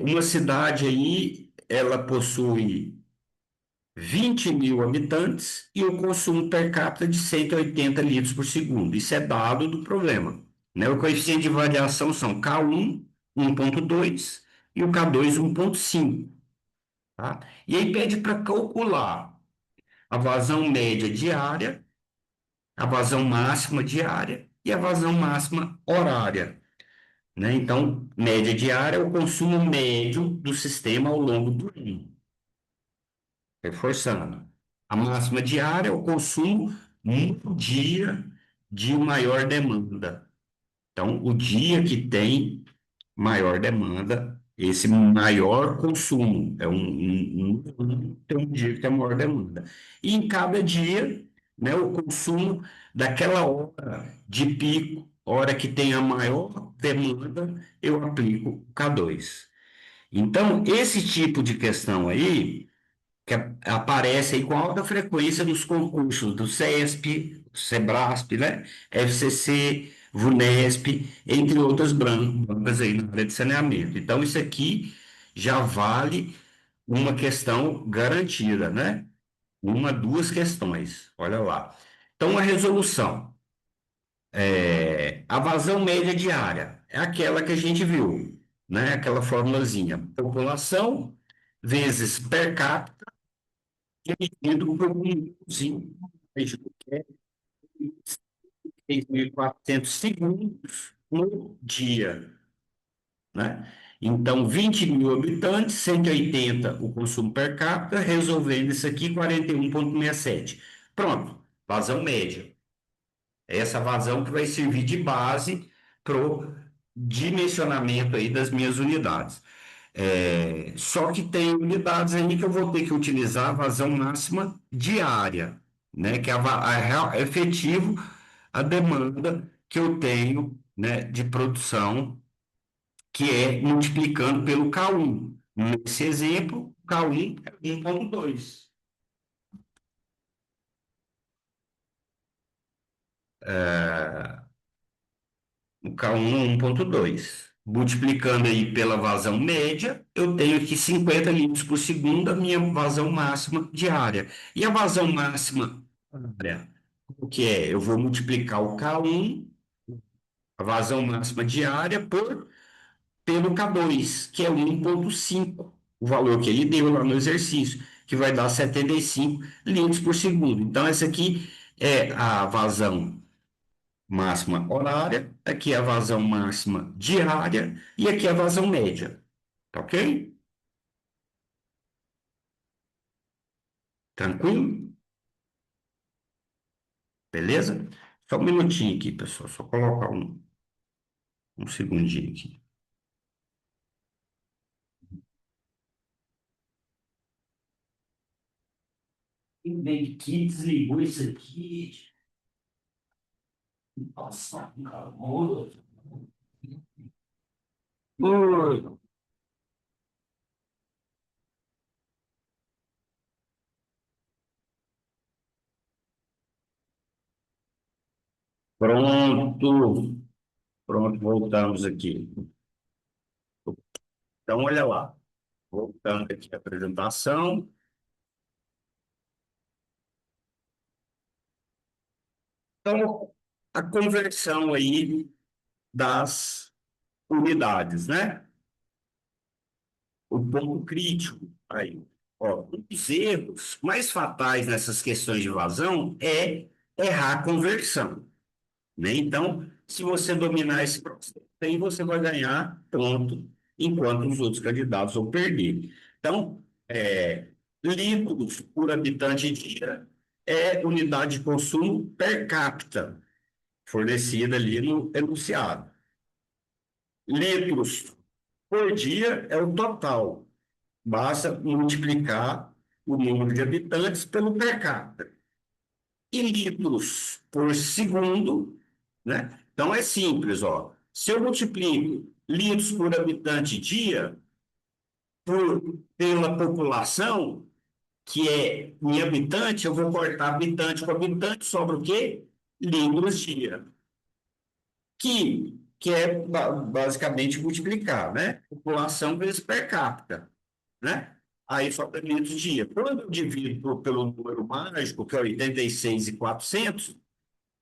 Uma cidade aí, ela possui 20 mil habitantes e o consumo per capita de 180 litros por segundo. Isso é dado do problema, né? O coeficiente de variação são K1, 1,2 e o K2, 1,5. Tá? E aí pede para calcular a vazão média diária, a vazão máxima diária e a vazão máxima horária. né? Então, média diária é o consumo médio do sistema ao longo do ano. Reforçando. A máxima diária é o consumo no dia de maior demanda. Então, o dia que tem maior demanda, esse maior consumo. Tem um dia que tem maior demanda. E em cada dia, né, o consumo daquela hora de pico, hora que tem a maior demanda, eu aplico o K2. Então, esse tipo de questão aí, que aparece aí com alta frequência nos concursos do CESP, SEBRASP, né? FCC, VUNESP, entre outras bancas aí na área de saneamento. Então, isso aqui já vale uma questão garantida, né? Uma, duas questões. Olha lá. Então, a resolução. A vazão média diária é aquela que a gente viu, né? Aquela formulazinha. População vezes per capita dividido por um zinho, que é 3.400 segundos no dia, né? Então, 20 mil habitantes, 180 o consumo per capita, resolvendo isso aqui, 41,67. Pronto, vazão média. É essa vazão que vai servir de base para o dimensionamento aí das minhas unidades. Só que tem unidades aí que eu vou ter que utilizar a vazão máxima diária, né? Que é efetivo a demanda que eu tenho, né, de produção, que é multiplicando pelo K1. Nesse exemplo, K1 é 1,2. O K1 é 1,2. Multiplicando aí pela vazão média, eu tenho aqui 50 litros por segundo, a minha vazão máxima diária. E a vazão máxima diária, o que é? Eu vou multiplicar o K1, a vazão máxima diária, pelo K2, que é 1,5, o valor que ele deu lá no exercício, que vai dar 75 litros por segundo. Então, essa aqui é a vazão máxima horária, aqui é a vazão máxima diária e aqui é a vazão média. Tá ok? Tranquilo? Beleza? Só um minutinho aqui, pessoal. Só colocar um segundinho aqui. Quem vem que desligou isso aqui? Nossa, acabou. Oi. Pronto. Pronto, voltamos aqui. Então, olha lá. Voltando aqui à apresentação. Então, a conversão aí das unidades, né? O ponto crítico aí. Ó, um dos erros mais fatais nessas questões de vazão é errar a conversão, né? Então, se você dominar esse processo, aí você vai ganhar ponto, enquanto os outros candidatos vão perder. Então, litros por habitante dia é unidade de consumo per capita, fornecida ali no enunciado. Litros por dia é o total. Basta multiplicar o número de habitantes pelo per capita. E litros por segundo, né? Então é simples, ó. Se eu multiplico litros por habitante dia pela população, que é em habitante, eu vou cortar habitante por habitante, sobra o quê? Litros dia. Que é basicamente multiplicar, né? População vezes per capita, né? Aí sobra litros dia. Quando eu divido pelo número mágico, que é 86.400,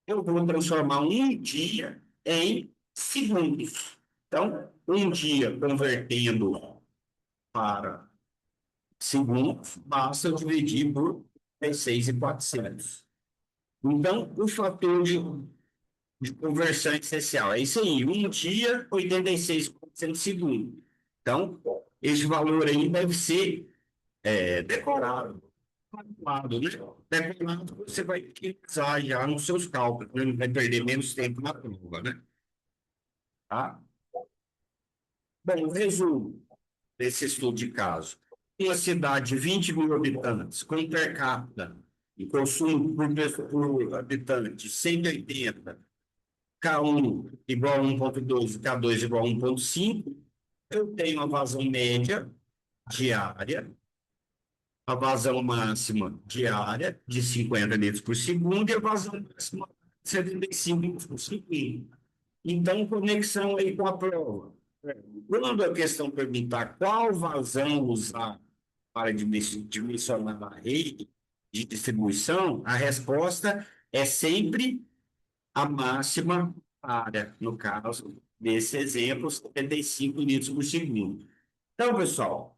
eu vou transformar um dia em segundos. Então, um dia convertendo para segundos, basta eu dividir por 86.400. Então, o fator de de conversão essencial. É isso aí, um dia, 86% segundo. Então, esse valor aí deve ser decorado, calculado, né? Decorado, você vai utilizar já nos seus cálculos, né? Não vai perder menos tempo na prova, né? Tá? Bom, resumo desse estudo de caso. Uma cidade de 20 mil habitantes, com per capita e consumo por habitante de 180, K1 igual a 1,2, K2 igual a 1,5, eu tenho a vazão média diária, a vazão máxima diária de 50 litros por segundo e a vazão máxima de 75 litros por segundo. Então, conexão aí com a prova. Quando a questão perguntar qual vazão usar para dimensionar a rede de distribuição, a resposta é sempre a máxima área, no caso desse exemplo, 75 litros por segundo. Então, pessoal,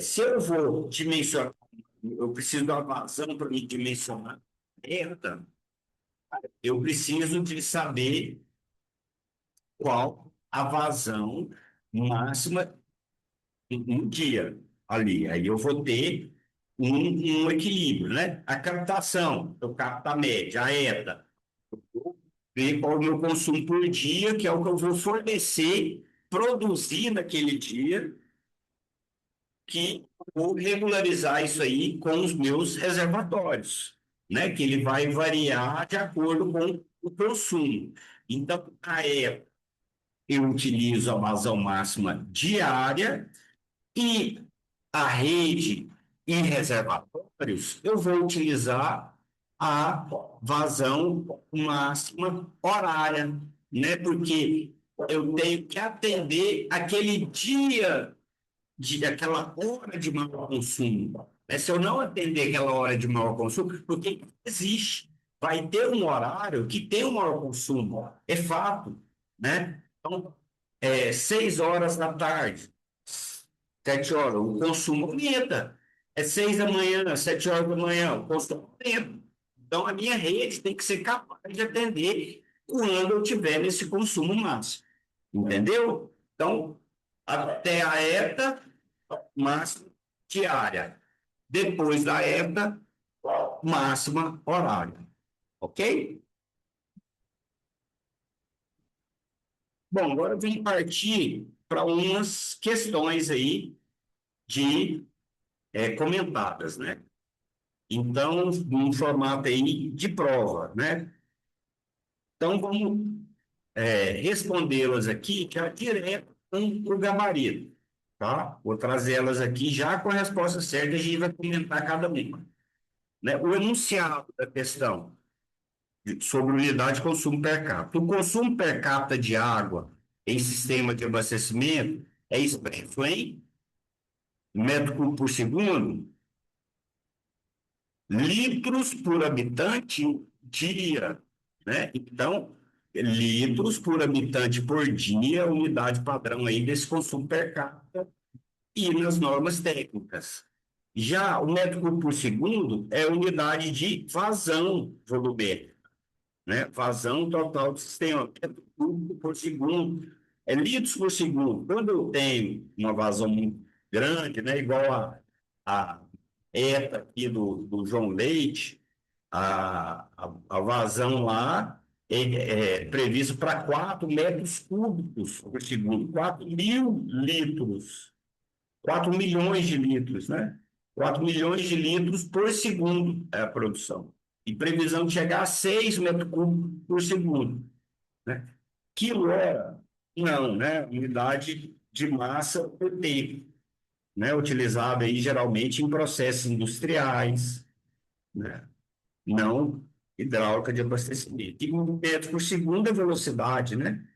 se eu vou dimensionar, eu preciso da vazão para me dimensionar a herda, eu preciso de saber qual a vazão máxima um dia ali. Aí eu vou ter um equilíbrio, né? A captação, eu capto a média, a ETA, ver qual é o meu consumo por dia, que é o que eu vou fornecer, produzir naquele dia, que vou regularizar isso aí com os meus reservatórios, né? Que ele vai variar de acordo com o consumo. Então, a ETA, eu utilizo a vazão máxima diária e a rede e reservatórios, eu vou utilizar a vazão máxima horária, né? Porque eu tenho que atender aquele dia, aquela hora de maior consumo. Né? Se eu não atender aquela hora de maior consumo, porque existe, vai ter um horário que tem um maior consumo, é fato, né? Então, 6 horas da tarde, 7 horas, o consumo aumenta. É 6 da manhã, 7 horas da manhã, o consumo aumenta. Então, a minha rede tem que ser capaz de atender quando eu tiver nesse consumo máximo. Entendeu? Então, até a ETA máxima diária. Depois da ETA, máxima horária. Ok? Bom, agora vamos partir para umas questões aí de comentadas, né? Então, um formato aí de prova, né? Então, vamos respondê-las aqui já direto com o gabarito, tá? Vou trazê-las aqui já com a resposta certa e a gente vai comentar cada uma. Né? O enunciado da questão sobre unidade de consumo per capita. O consumo per capita de água em sistema de abastecimento é expresso em metro cúbico por segundo, litros por habitante dia, né? Então, litros por habitante por dia, unidade padrão aí desse consumo per capita e nas normas técnicas. Já o metro cúbico por segundo é unidade de vazão volumérica, né? Vazão total do sistema, metro cúbico por segundo, é litros por segundo. Quando eu tenho uma vazão muito grande, né, igual a ETA aqui do João Leite, a vazão lá é previsto para 4 metros cúbicos por segundo, 4 mil litros, 4 milhões de litros, né? 4 milhões de litros por segundo é a produção. E previsão de chegar a 6 metros cúbicos por segundo. Né? Quilo-hora, não, né? Unidade de massa por tempo, né? Utilizada aí geralmente em processos industriais, né? Não hidráulica de abastecimento. E um metro por segundo é velocidade, né?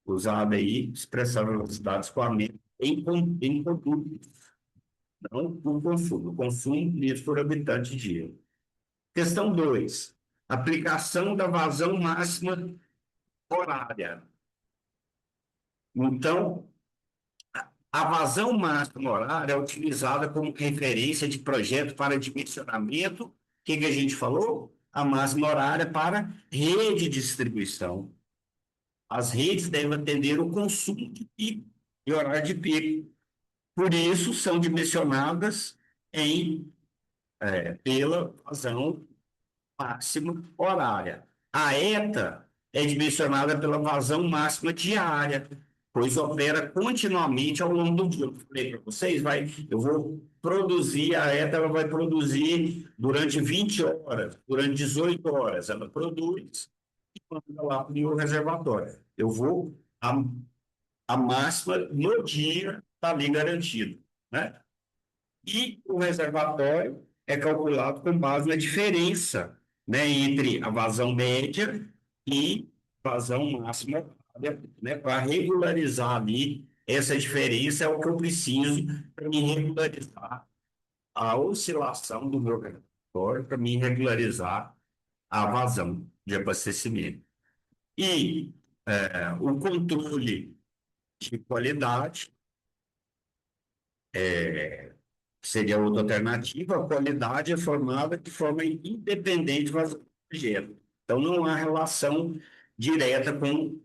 Usada aí, expressar velocidade de escoamento em produto, não por consumo. Consumo litros por habitante dia. Questão 2. Aplicação da vazão máxima horária. Então, a vazão máxima horária é utilizada como referência de projeto para dimensionamento. O que a gente falou? a máxima horária para rede de distribuição. As redes devem atender o consumo de pico e horário de pico. Por isso, são dimensionadas pela vazão máxima horária. A ETA é dimensionada pela vazão máxima diária, pois opera continuamente ao longo do dia. Eu falei para vocês, eu vou produzir, a ETA ela vai produzir durante 20 horas, durante 18 horas, ela produz e manda lá para o reservatório. A máxima no dia está ali garantido, né? E o reservatório é calculado com base na diferença, né, entre a vazão média e vazão máxima, né, para regularizar ali essa diferença é o que eu preciso para me regularizar a oscilação do meu reservatório, para me regularizar a vazão de abastecimento. E o controle de qualidade seria outra alternativa. A qualidade é formada de forma independente do projeto. Então, não há relação direta com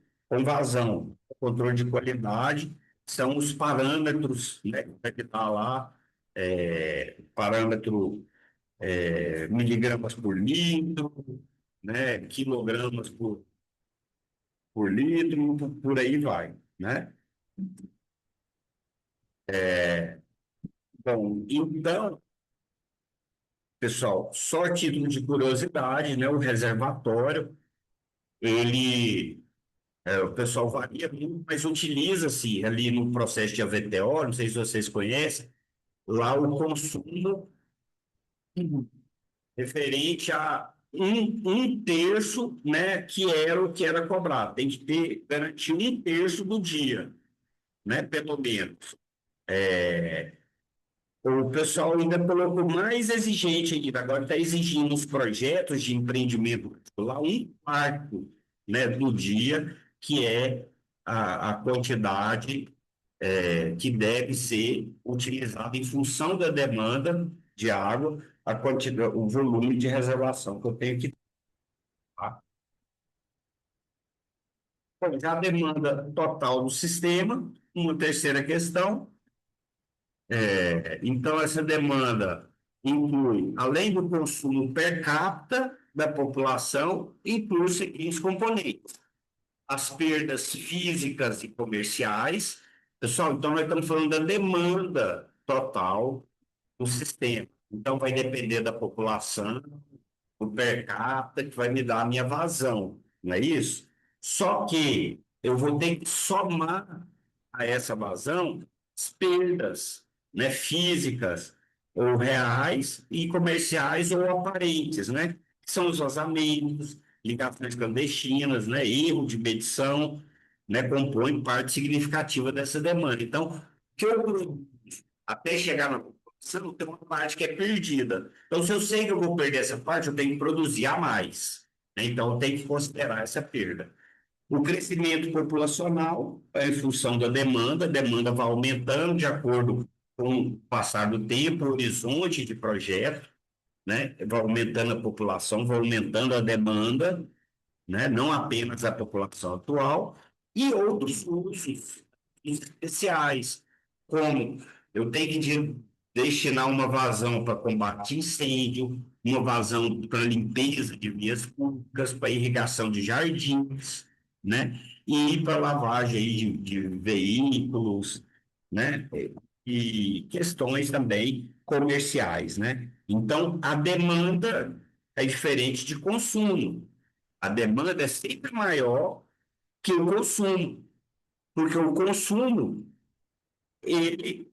vazão. O controle de qualidade são os parâmetros, né, que está lá, parâmetro miligramas por litro, né, quilogramas por litro, por aí vai, né? Bom, então, pessoal, só título de curiosidade, né? O reservatório, ele, o pessoal varia muito, mas utiliza-se ali no processo de AVTO, não sei se vocês conhecem, lá o consumo referente a um terço, né? Que era o que era cobrado. Tem que garantir um terço do dia, né? Pelo menos. O pessoal ainda colocou mais exigente ainda, agora está exigindo os projetos de empreendimento lá um quarto, né, do dia, que é a quantidade que deve ser utilizada em função da demanda de água, a quantidade, o volume de reservação que eu tenho que dar. Bom, já a demanda total do sistema, uma terceira questão. Então, essa demanda inclui, além do consumo per capita da população, inclui os seguintes componentes: as perdas físicas e comerciais. Pessoal, então nós estamos falando da demanda total do sistema. Então, vai depender da população, o per capita, que vai me dar a minha vazão, não é isso? Só que eu vou ter que somar a essa vazão as perdas, né, físicas ou reais e comerciais ou aparentes, né? São os vazamentos, ligações clandestinas, né, erro de medição, né, compõem parte significativa dessa demanda. Então, o que eu produzo até chegar na população, tem uma parte que é perdida. Então, se eu sei que eu vou perder essa parte, eu tenho que produzir a mais, né? Então, eu tenho que considerar essa perda. O crescimento populacional é em função da demanda, a demanda vai aumentando de acordo com o passar do tempo, o horizonte de projeto, né? Vai aumentando a população, vai aumentando a demanda, né? Não apenas a população atual, e outros usos especiais, como eu tenho que destinar uma vazão para combate incêndio, uma vazão para limpeza de vias públicas, para irrigação de jardins, né? E para lavagem aí de veículos, né? E questões também comerciais, né? Então, a demanda é diferente de consumo. A demanda é sempre maior que o consumo, porque o consumo ele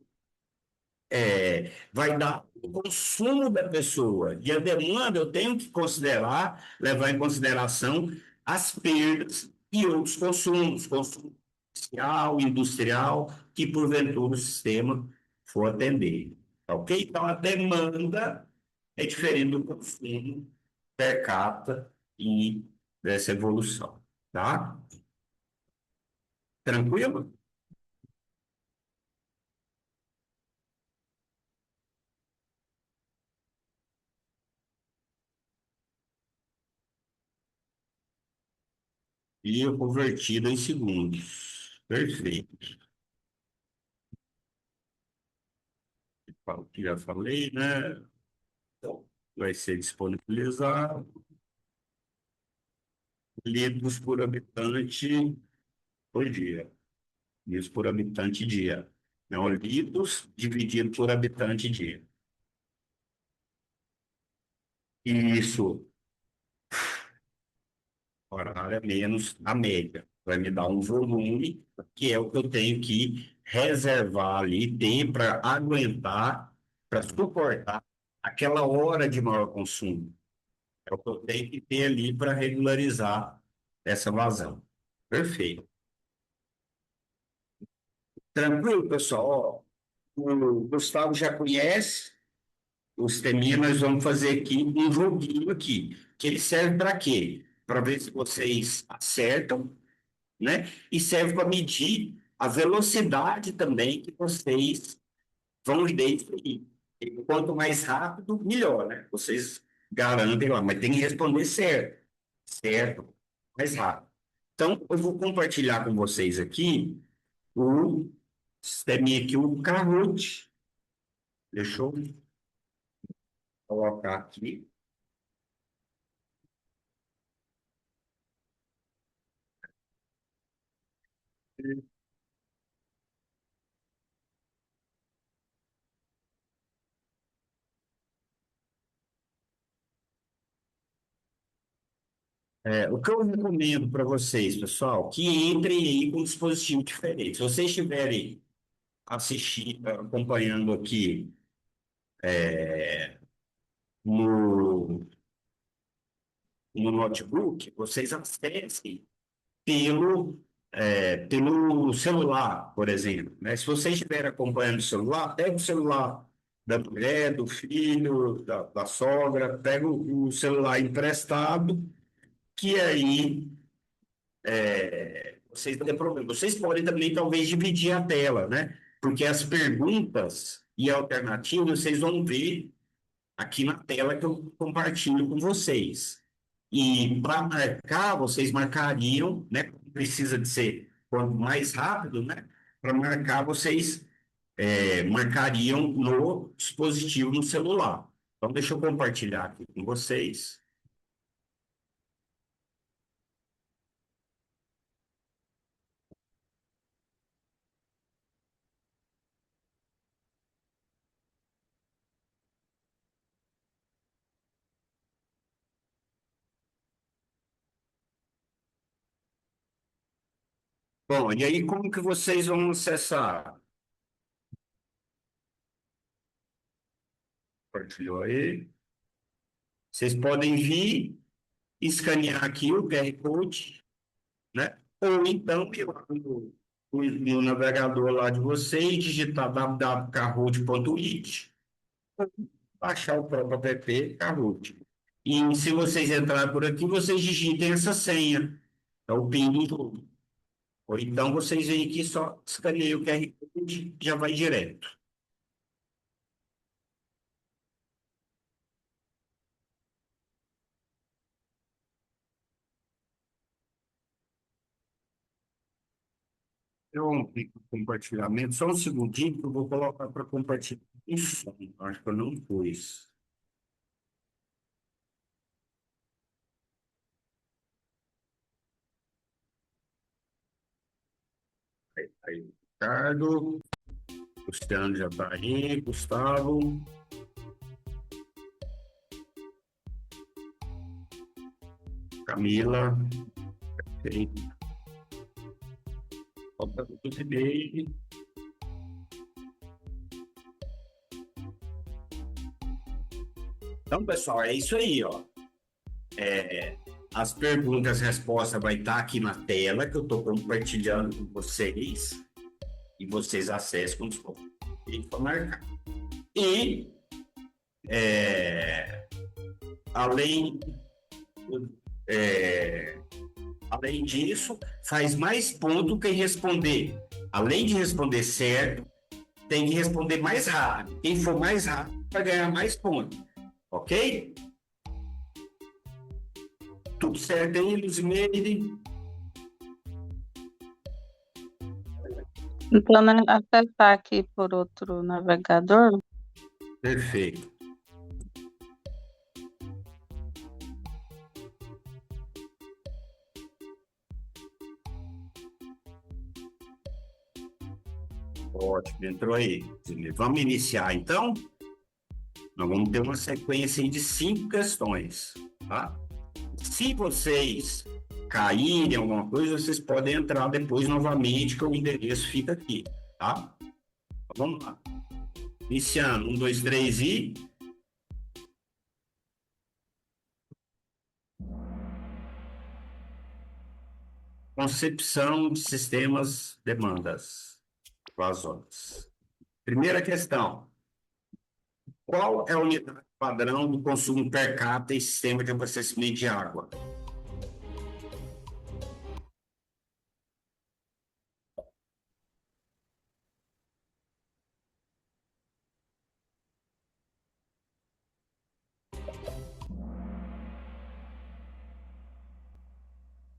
vai dar o consumo da pessoa e a demanda eu tenho que considerar, levar em consideração as perdas e outros consumos, consumo comercial, industrial, que porventura o sistema for atender. Tá ok? Então a demanda é diferente do consumo per capita e dessa evolução. Tá? Tranquilo? e convertido em segundos. Perfeito. Falo que já falei, né? Então, vai ser disponibilizado litros por habitante por dia. Litros por habitante dia. Não, litros dividido por habitante dia. Isso, horário é menos a média. Vai me dar um volume, que é o que eu tenho que reservar ali, ter para aguentar, para suportar aquela hora de maior consumo. É o que eu tenho que ter ali para regularizar essa vazão. Perfeito. Tranquilo, pessoal? Ó, o Gustavo já conhece o sisteminha, nós vamos fazer aqui um joguinho aqui, que ele serve para quê? Para ver se vocês acertam, né? E serve para medir a velocidade também que vocês vão definir. E quanto mais rápido, melhor, né? Vocês garantem lá, mas tem que responder certo, certo, mais rápido. Então, eu vou compartilhar com vocês aqui o sisteminha aqui, o Kahoot. Deixa eu colocar aqui. O que eu recomendo para vocês, pessoal, que entrem aí com um dispositivo diferente. Se vocês estiverem assistindo, acompanhando aqui no, no notebook, vocês acessem pelo celular, por exemplo, né? Se vocês estiverem acompanhando o celular, pega o celular da mulher, do filho, da sogra, pega o celular emprestado, que aí vocês não têm problema. Vocês podem também, talvez, dividir a tela, né? Porque as perguntas e alternativas vocês vão ver aqui na tela que eu compartilho com vocês. E para marcar, vocês marcariam, né? Precisa de ser quanto mais rápido, né? Para marcar, vocês marcariam no dispositivo, no celular. Então, deixa eu compartilhar aqui com vocês. Bom, e aí como que vocês vão acessar? Compartilhou aí. Vocês podem vir, escanear aqui o QR Code, né? Ou então ir lá no navegador lá de vocês, digitar www.kahoot.it, baixar o próprio app Kahoot. E se vocês entrarem por aqui, vocês digitem essa senha, é o PIN do jogo. Ou então vocês vêm aqui só escaneia o QR Code e já vai direto. Eu vou clicar em compartilhamento, só um segundinho que eu vou colocar para compartilhar em som. Acho que eu não pus. Aí, Ricardo, Luciano já está aí, Gustavo, Camila, perfeito. Falta o e Então, pessoal, é isso aí, ó. As perguntas e respostas vai estar aqui na tela que eu estou compartilhando com vocês e vocês acessam quando for para marcar. E além é, além disso, faz mais ponto quem responder. Além de responder certo, tem que responder mais rápido. Quem for mais rápido vai ganhar mais pontos. Ok? Tudo certo aí, Luzimeire? Então, né, acessar aqui por outro navegador. Perfeito. Ótimo, entrou aí. Vamos iniciar então? Nós vamos ter uma sequência de 5 questões, tá? Se vocês caírem em alguma coisa, vocês podem entrar depois novamente, que o endereço fica aqui, tá? Então, vamos lá. Iniciando, 1, 2, 3 e... Concepção de sistemas demandas vazões. Primeira questão. Qual é a unidade padrão do consumo per capita em sistema de abastecimento de água?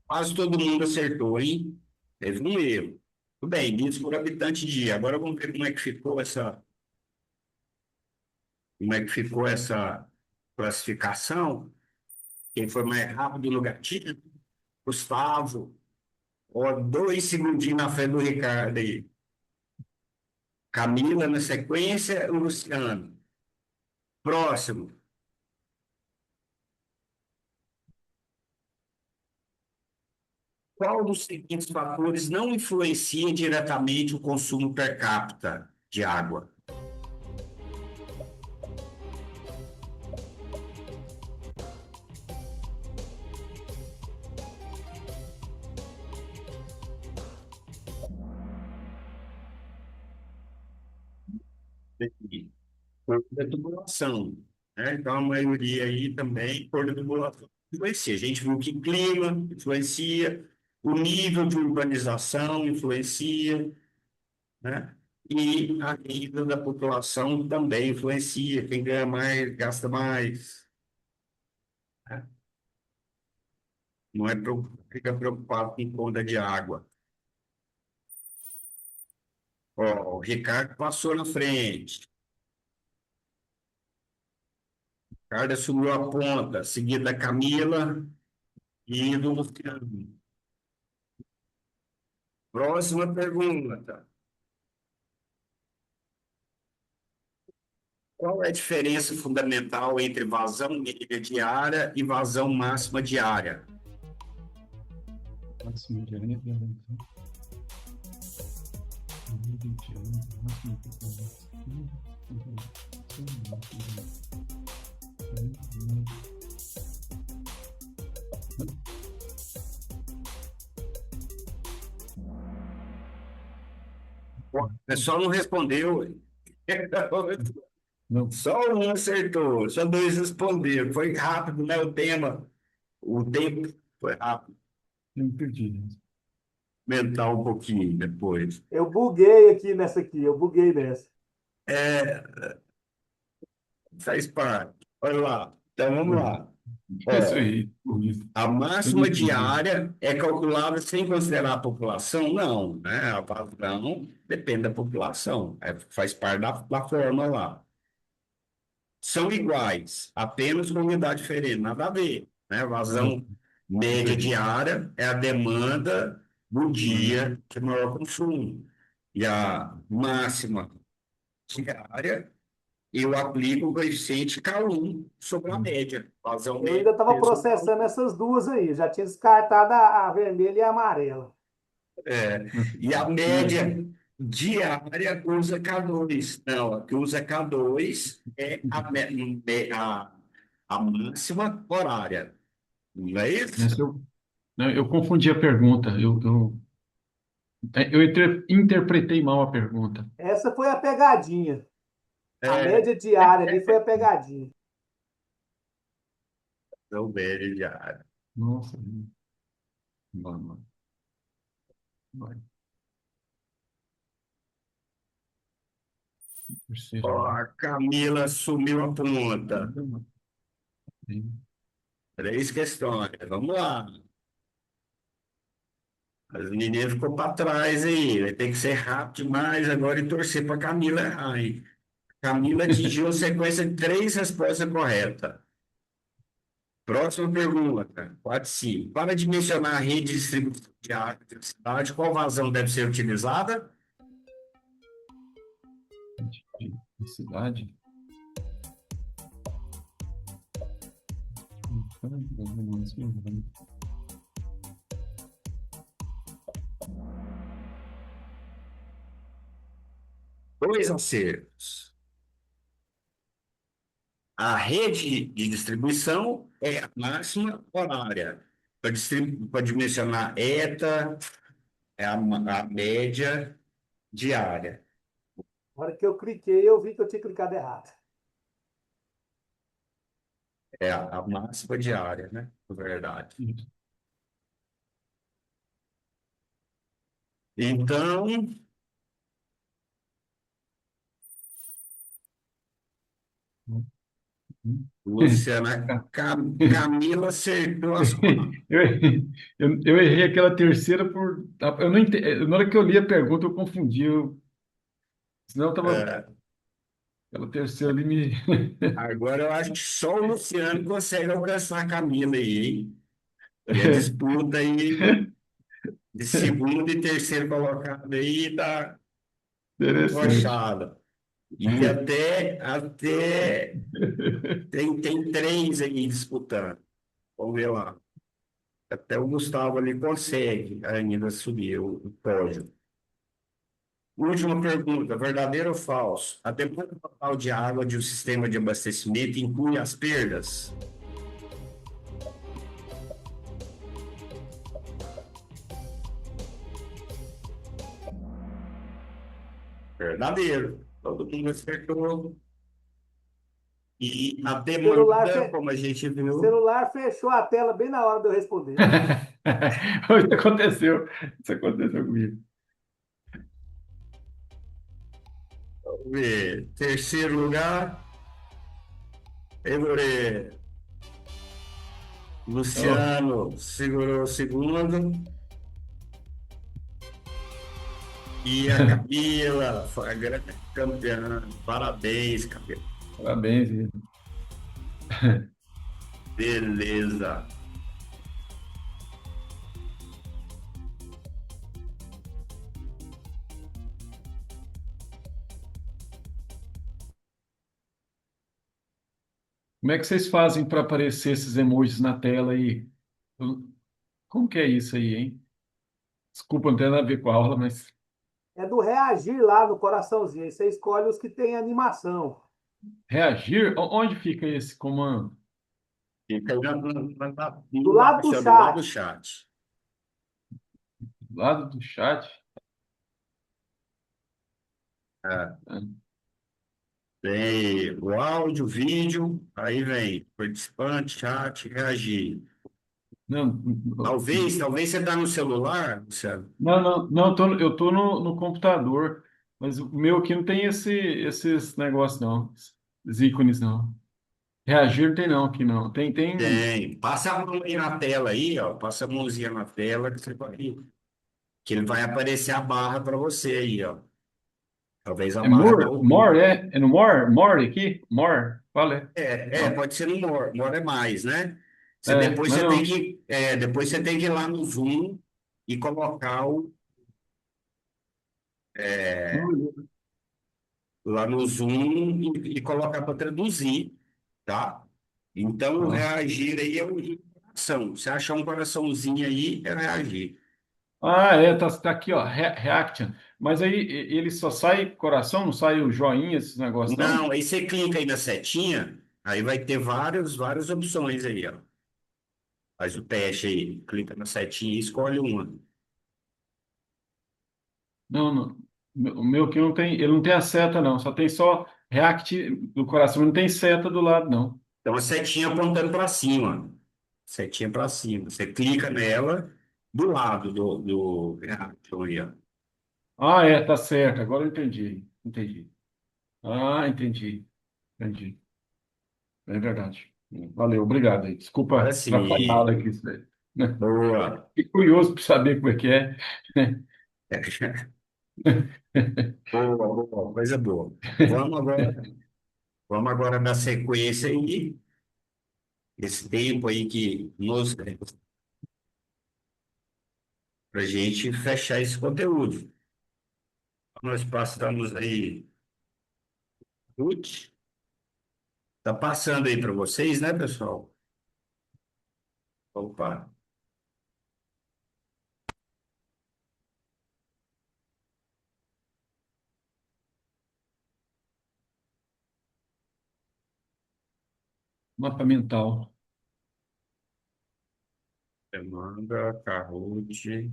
Quase todo mundo acertou, hein? Teve um erro. Tudo bem, litros por habitante dia. Agora vamos ver como é que ficou essa classificação. Quem foi mais rápido no gatilho? Gustavo. Ó, 2 segundinhos na frente do Ricardo aí. Camila na sequência, o Luciano. Próximo. Qual dos seguintes fatores não influencia diretamente o consumo per capita de água? Cor da tubulação, né? Então, a maioria aí também, cor da tubulação influencia. A gente viu que clima influencia, o nível de urbanização influencia, né? E a renda da população também influencia. Quem ganha mais, gasta mais, né? Não é fica preocupado com conta de água. Ó, o Ricardo passou na frente. O Ricardo assumiu a ponta, seguida da Camila e do Luciano. Próxima pergunta. Qual é a diferença fundamental entre vazão média diária e vazão máxima diária? Máximo de areia, O pessoal não respondeu. não, Só um acertou, só 2 responderam. Foi rápido, né? O tempo foi rápido. eu me perdi. Aumentar um pouquinho depois. Eu buguei aqui nessa aqui, eu buguei nessa. Faz parte. Olha lá. Então vamos lá. Isso Ó, aí, por isso. a Eu não máxima entendi. diária é calculada sem considerar a população? Não, né? A vazão depende da população, faz parte da forma lá. São iguais, apenas com unidade diferente, nada a ver, né? Não, Vazão média entendi. diária é a demanda do dia de maior consumo. E a máxima diária, eu aplico o coeficiente K1 sobre a média. Vazão Eu média ainda estava vezes o processando K1. essas duas aí, já tinha descartado a vermelha e a amarela. É, e a média diária usa K2. Não, a que usa K2 é a máxima horária. Não é Nessa isso? eu confundi a pergunta. Interpretei mal a pergunta. Essa foi a pegadinha. A É, média diária ali foi a pegadinha. não média diária. Nossa, vamos, vai. Ó, Terceiro. a Camila sumiu a ponta. 3 questões. Vamos lá. As meninas ficou para trás aí. Vai ter que ser rápido demais agora e torcer para Camila errar, hein? Camila atingiu a sequência de três respostas corretas. Próxima pergunta, 4 5. Para dimensionar a rede de distribuição de água da cidade, qual vazão deve ser utilizada? De cidade. Dois acertos. A rede de distribuição é a máxima horária. Para dimensionar ETA, é a média diária. Na hora que eu cliquei, eu vi que eu tinha clicado errado. É a máxima diária, né? Na verdade. Então, Luciana, Camila acertou as quatro. Eu errei aquela terceira por. Eu não ente- Na hora que eu li a pergunta, eu confundi. Senão eu tava. É, Aquela terceira ali me. agora eu acho que só o Luciano consegue alcançar a Camila aí, hein? E a disputa aí de segundo e terceiro colocado aí tá Interessante. rochada. E até tem três aí disputando. Vamos ver lá. Até o Gustavo ali consegue ainda subir o pódio. Última pergunta, verdadeiro ou falso? A demanda total de água de um sistema de abastecimento inclui as perdas? Verdadeiro. Todo mundo acertou. E a Celular, demanda, como a gente viu, celular fechou a tela bem na hora de eu responder. Isso aconteceu. Isso aconteceu comigo. vamos ver, terceiro lugar, Emoré. Oh, Luciano segurou o segundo. E a Camila foi a grande campeã. Parabéns, Camila. parabéns, Ian. Beleza. Como é que vocês fazem para aparecer esses emojis na tela aí? Como que é isso aí, hein? Desculpa, não tem nada a ver com a aula, mas É do reagir lá no coraçãozinho. Aí você escolhe os que tem animação. reagir? Onde fica esse comando? Fica aí Do lado do do lado do chat. chat. Do lado do chat? É, Ah, tem o áudio, o vídeo, aí vem participante, chat, reagir. não, Talvez você está no celular, Luciano. não, eu tô no computador, mas o meu aqui não tem esses negócios, não. Esses ícones, não. Reagir não tem, não, aqui não. Tem. Tem. Passa a mão aí na tela aí, ó. Passa a mãozinha na tela que ele vai aparecer a barra para você aí, ó. Talvez a É barra more? da More, é? É no more? More aqui? More? Qual é? pode ser no More, More é mais, né? Depois Mas você tem não. depois você tem que ir lá no Zoom e colocar lá no Zoom e colocar para traduzir, tá? Então, o Ah, reagir aí é um coração. Você achar um coraçãozinho aí, é reagir. tá aqui, ó, reaction. Mas aí ele só sai coração, não sai o joinha, esses negócios, não? Não, aí você clica aí na setinha, aí vai ter várias opções aí, ó. Faz o teste aí, clica na setinha e escolhe uma. Não, não. O meu aqui não tem, ele não tem a seta, não. Só tem só react do coração, não tem seta do lado, não. Então, a setinha apontando para cima. Setinha para cima. Você clica nela do lado do reaction aí, ó. Tá certo. Agora eu entendi. Entendi. Entendi. Entendi. É verdade. Valeu, obrigado aí. Desculpa Agora atrapalhar sim. aqui isso daí. Boa. Fiquei curioso para saber como é que é. Boa, boa, coisa boa. Vamos agora, vamos agora dar sequência aí, esse tempo aí que nos para a gente fechar esse conteúdo. Nós passamos aí, Ruth, tá passando aí para vocês, né, pessoal? Opa, Mapa mental. demanda, Ruth,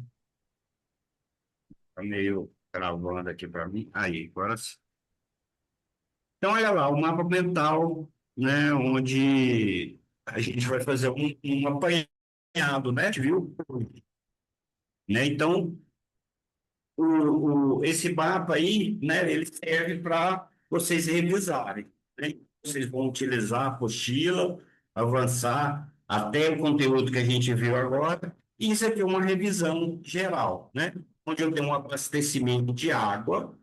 tá meio travando aqui para mim. Aí, agora sim. Então, olha lá, o mapa mental, né, onde a gente vai fazer um apanhado, né, viu? Né? Então, esse mapa aí, né, ele serve para vocês revisarem, né? Vocês vão utilizar a apostila, avançar até o conteúdo que a gente viu agora. E isso aqui é uma revisão geral, né? Onde eu tenho um abastecimento de água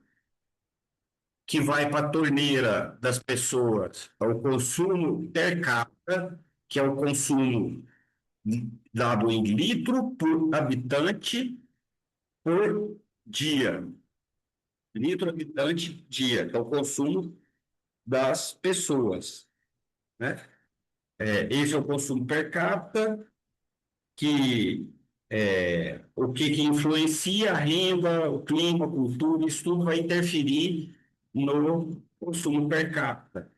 que vai para a torneira das pessoas, o consumo per capita, que é o consumo dado em litro por habitante por dia. Litro habitante dia, que é o consumo das pessoas, né? Esse é o consumo per capita, que o que influencia a renda, o clima, a cultura, isso tudo vai interferir no consumo per capita,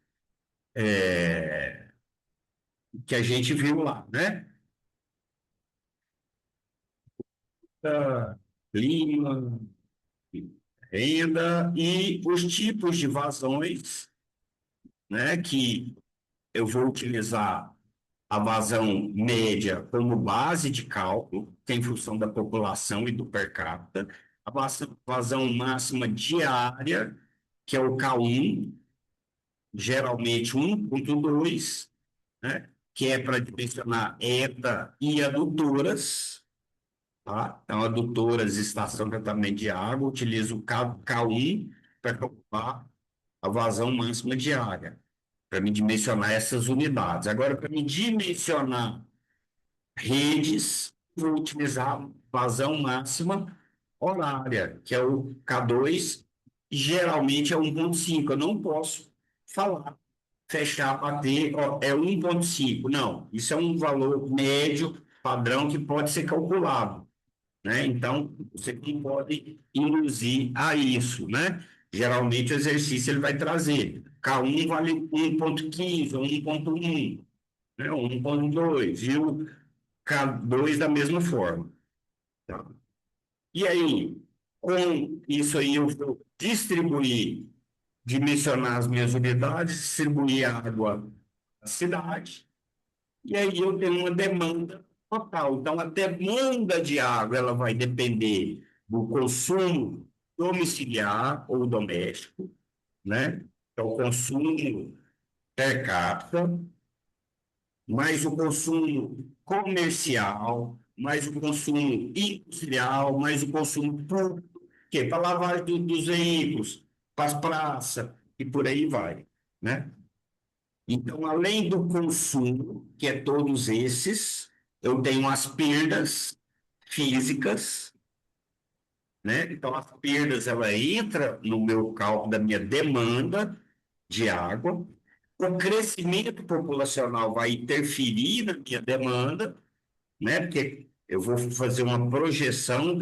que a gente viu lá, né? Clima, renda e os tipos de vazões, né? Que eu vou utilizar a vazão média como base de cálculo, que é em função da população e do per capita, a vazão máxima diária, que é o K1, geralmente 1,2, né? Que é para dimensionar ETA e adutoras, tá? Então, adutoras, estação de tratamento de água, utiliza o K1 para calcular a vazão máxima diária, para me dimensionar essas unidades. Agora, para me dimensionar redes, vou utilizar vazão máxima horária, que é o K2, geralmente é 1,5. Eu não posso falar, fechar, bater, ó, é 1,5. Não, isso é um valor médio, padrão, que pode ser calculado, né? Então, você não pode induzir a isso, né? Geralmente o exercício ele vai trazer. K1 vale 1,15 ou 1,1, né? 1,2. E o K2 da mesma forma. Tá? E aí, com isso aí, eu vou distribuir, dimensionar as minhas unidades, distribuir a água na cidade, e aí eu tenho uma demanda total. Então, a demanda de água ela vai depender do consumo domiciliar ou doméstico, né? Então, o consumo per capita, mais o consumo comercial, mais o consumo industrial, mais o consumo público, que é para lavagem dos veículos, para as praças e por aí vai, né? Então, além do consumo, que é todos esses, eu tenho as perdas físicas, né? Então, as perdas, ela entra no meu cálculo da minha demanda de água. O crescimento populacional vai interferir na minha demanda, né? Porque eu vou fazer uma projeção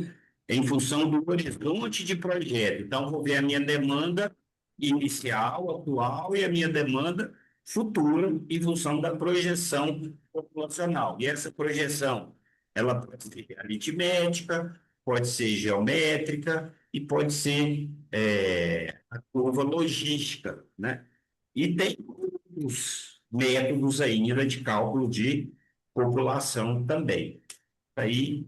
em função do horizonte de projeto. Então, vou ver a minha demanda inicial, atual, e a minha demanda futura em função da projeção populacional. E essa projeção, ela pode ser aritmética, pode ser geométrica e pode ser a curva logística, né? E tem os métodos ainda de cálculo de população também. Aí,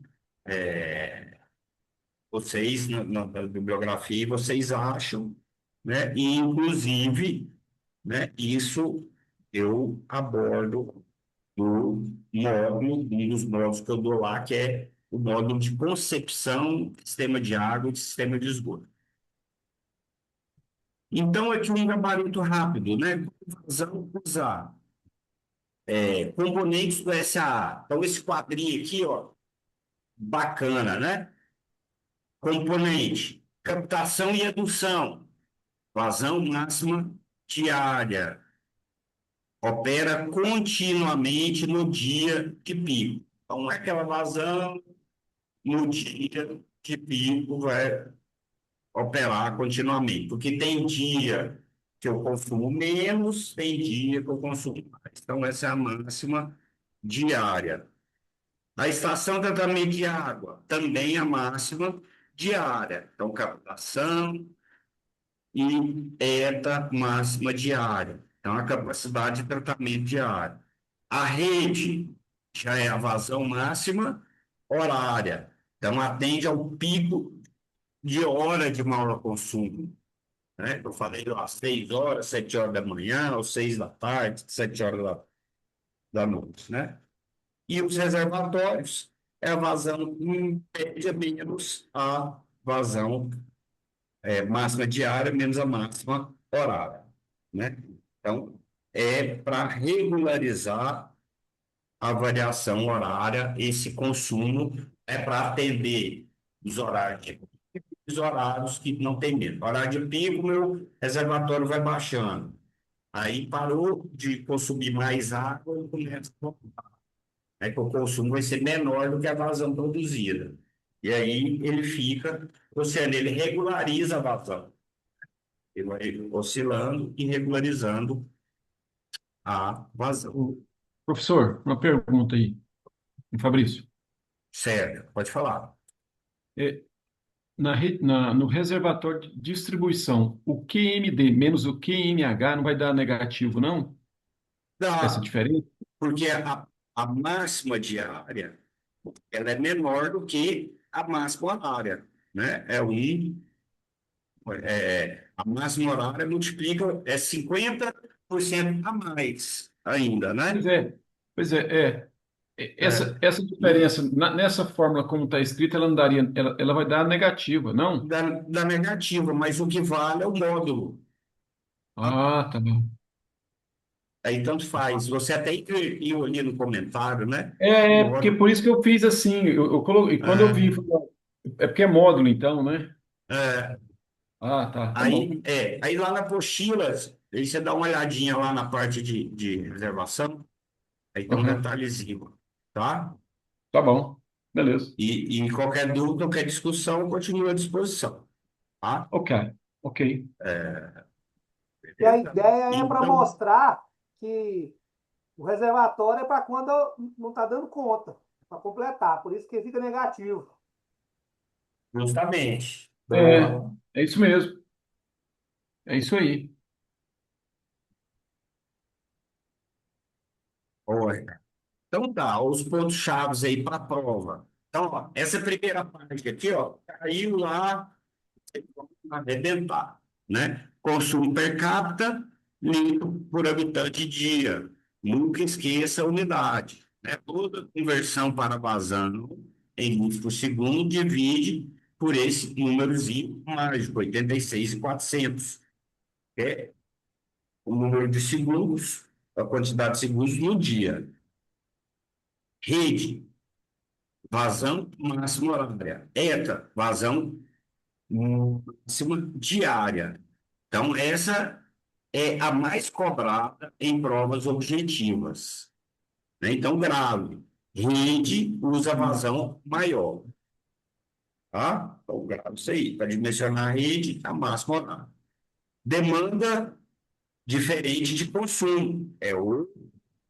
vocês, na bibliografia, vocês acham, né? E, inclusive, né, isso eu abordo do módulo, um dos módulos que eu dou lá, que é o módulo de concepção de sistema de água e de sistema de esgoto. Então, aqui um gabarito rápido, né? Vazão usar componentes do SAA. Então, esse quadrinho aqui, ó, bacana, né? Componente, captação e adução, vazão máxima diária, opera continuamente no dia de pico. Então, não é aquela vazão no dia de pico vai operar continuamente, porque tem dia que eu consumo menos, tem dia que eu consumo mais. Então, essa é a máxima diária. A estação de tratamento de água, também a máxima diária. Então, captação e ETA máxima diária. Então, a capacidade de tratamento diário. A rede já é a vazão máxima horária. Então, atende ao pico de hora de maior consumo. Né? Eu falei, ó, às 6 horas, 7 horas da manhã, ou 6 da tarde, 7 horas da noite, né? E os reservatórios é a vazão em média menos a vazão máxima diária menos a máxima horária, né? Então, é para regularizar a variação horária, esse consumo é para atender os horários de os horários que não tem medo. Horário de pico, meu reservatório vai baixando. Aí parou de consumir mais água e começa a voltar. Aí que o consumo vai ser menor do que a vazão produzida. E aí ele fica, ou seja, ele regulariza a vazão. Ele vai oscilando e regularizando a vazão. Professor, uma pergunta aí, Fabrício. Certo, pode falar. É, no reservatório de distribuição, o QMD menos o QMH não vai dar negativo, não? Essa Dá, diferença? porque a máxima diária ela é menor do que a máxima horária, né? A máxima horária multiplica, 50% a mais ainda, Pois né? é, pois É, essa diferença, nessa fórmula como está escrita, ela não daria, ela vai dar negativa, não? da negativa, mas o que vale é o módulo. Ah, tá bom. Aí tanto faz. Você até incluiu ali no comentário, né? O Porque módulo. por isso que eu fiz assim, eu coloquei, quando eu vi, É, falei, é porque é módulo então, né? é, Ah, tá bom. aí lá na apostila, aí você dá uma olhadinha lá na parte de reservação, aí tem um Aham, detalhezinho, tá? tá bom, beleza. E qualquer dúvida, qualquer discussão, continua à disposição, tá? Ok, ok. E a Beleza? ideia é para Então, mostrar que o reservatório é para quando não está dando conta, para completar. Por isso que fica negativo. justamente. É, Boa. é isso mesmo, é isso aí. Boa. Então tá, os pontos chaves aí para a prova. Então, ó, essa primeira parte aqui, ó, caiu lá, arrebentar, né? Consumo per capita, litro por habitante dia. Nunca esqueça a unidade, né? Toda conversão para vazão em litros por segundo divide por esse númerozinho mágico, 86.400, que é o número de segundos, a quantidade de segundos no dia. Rede, vazão máxima horária. ETA, vazão máxima diária. Então, essa é a mais cobrada em provas objetivas, né? Então, grave. Rede usa vazão maior. Tá? Então, grave isso aí. Para dimensionar a rede, a máxima horária. Demanda diferente de consumo. É o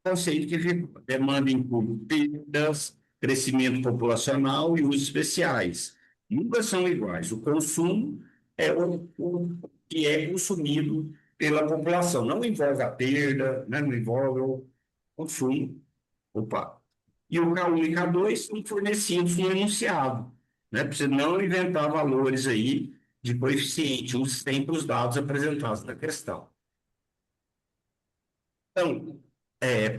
conceito que fica. Demanda inclui perdas, crescimento populacional e usos especiais. Nunca são iguais. O consumo é o que é consumido pela população. Não envolve a perda, né? Não envolve o consumo. Opa. E o K1 e K2 são fornecidos no enunciado, né? Para você não inventar valores aí de coeficiente, use sempre os dados apresentados na questão. Então,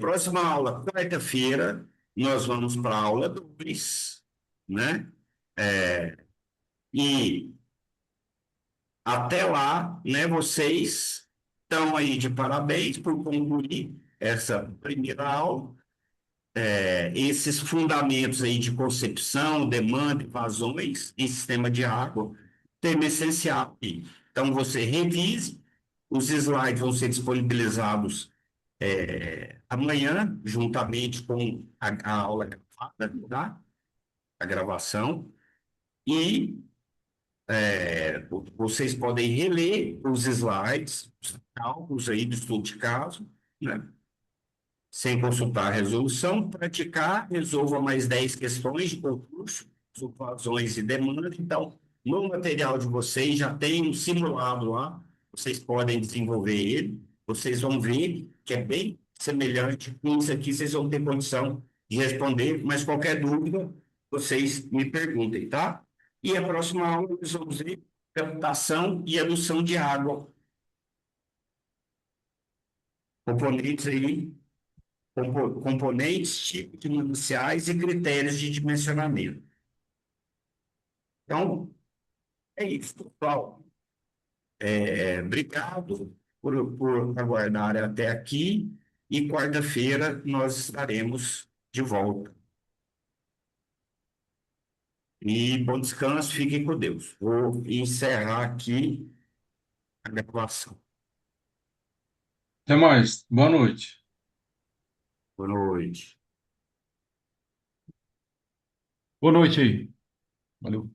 Próxima aula, quarta-feira, nós vamos para a aula 2, né? E até lá, né, vocês estão aí de parabéns por concluir essa primeira aula. Esses fundamentos aí de concepção, demanda e vazões em sistema de água, tema essencial. Então, você revise, os slides vão ser disponibilizados amanhã, juntamente com a aula gravada, tá? A gravação, e vocês podem reler os slides, os cálculos aí do estudo de caso, né? Sem consultar a resolução, praticar, resolva mais 10 questões de concurso, vazões e demanda. Então, no material de vocês já tem um simulado lá, vocês podem desenvolver ele, vocês vão ver que é bem semelhante com isso aqui, vocês vão ter condição de responder, mas qualquer dúvida, vocês me perguntem, tá? E a próxima aula nós vamos ver captação e adução de água, componentes aí componentes, tipos de mananciais e critérios de dimensionamento. Então, é isso, pessoal. Obrigado por aguardar até aqui e quarta-feira nós estaremos de volta. E bom descanso, fiquem com Deus. Vou encerrar aqui a gravação. Até mais. Boa noite. Boa noite. Boa noite aí. Valeu.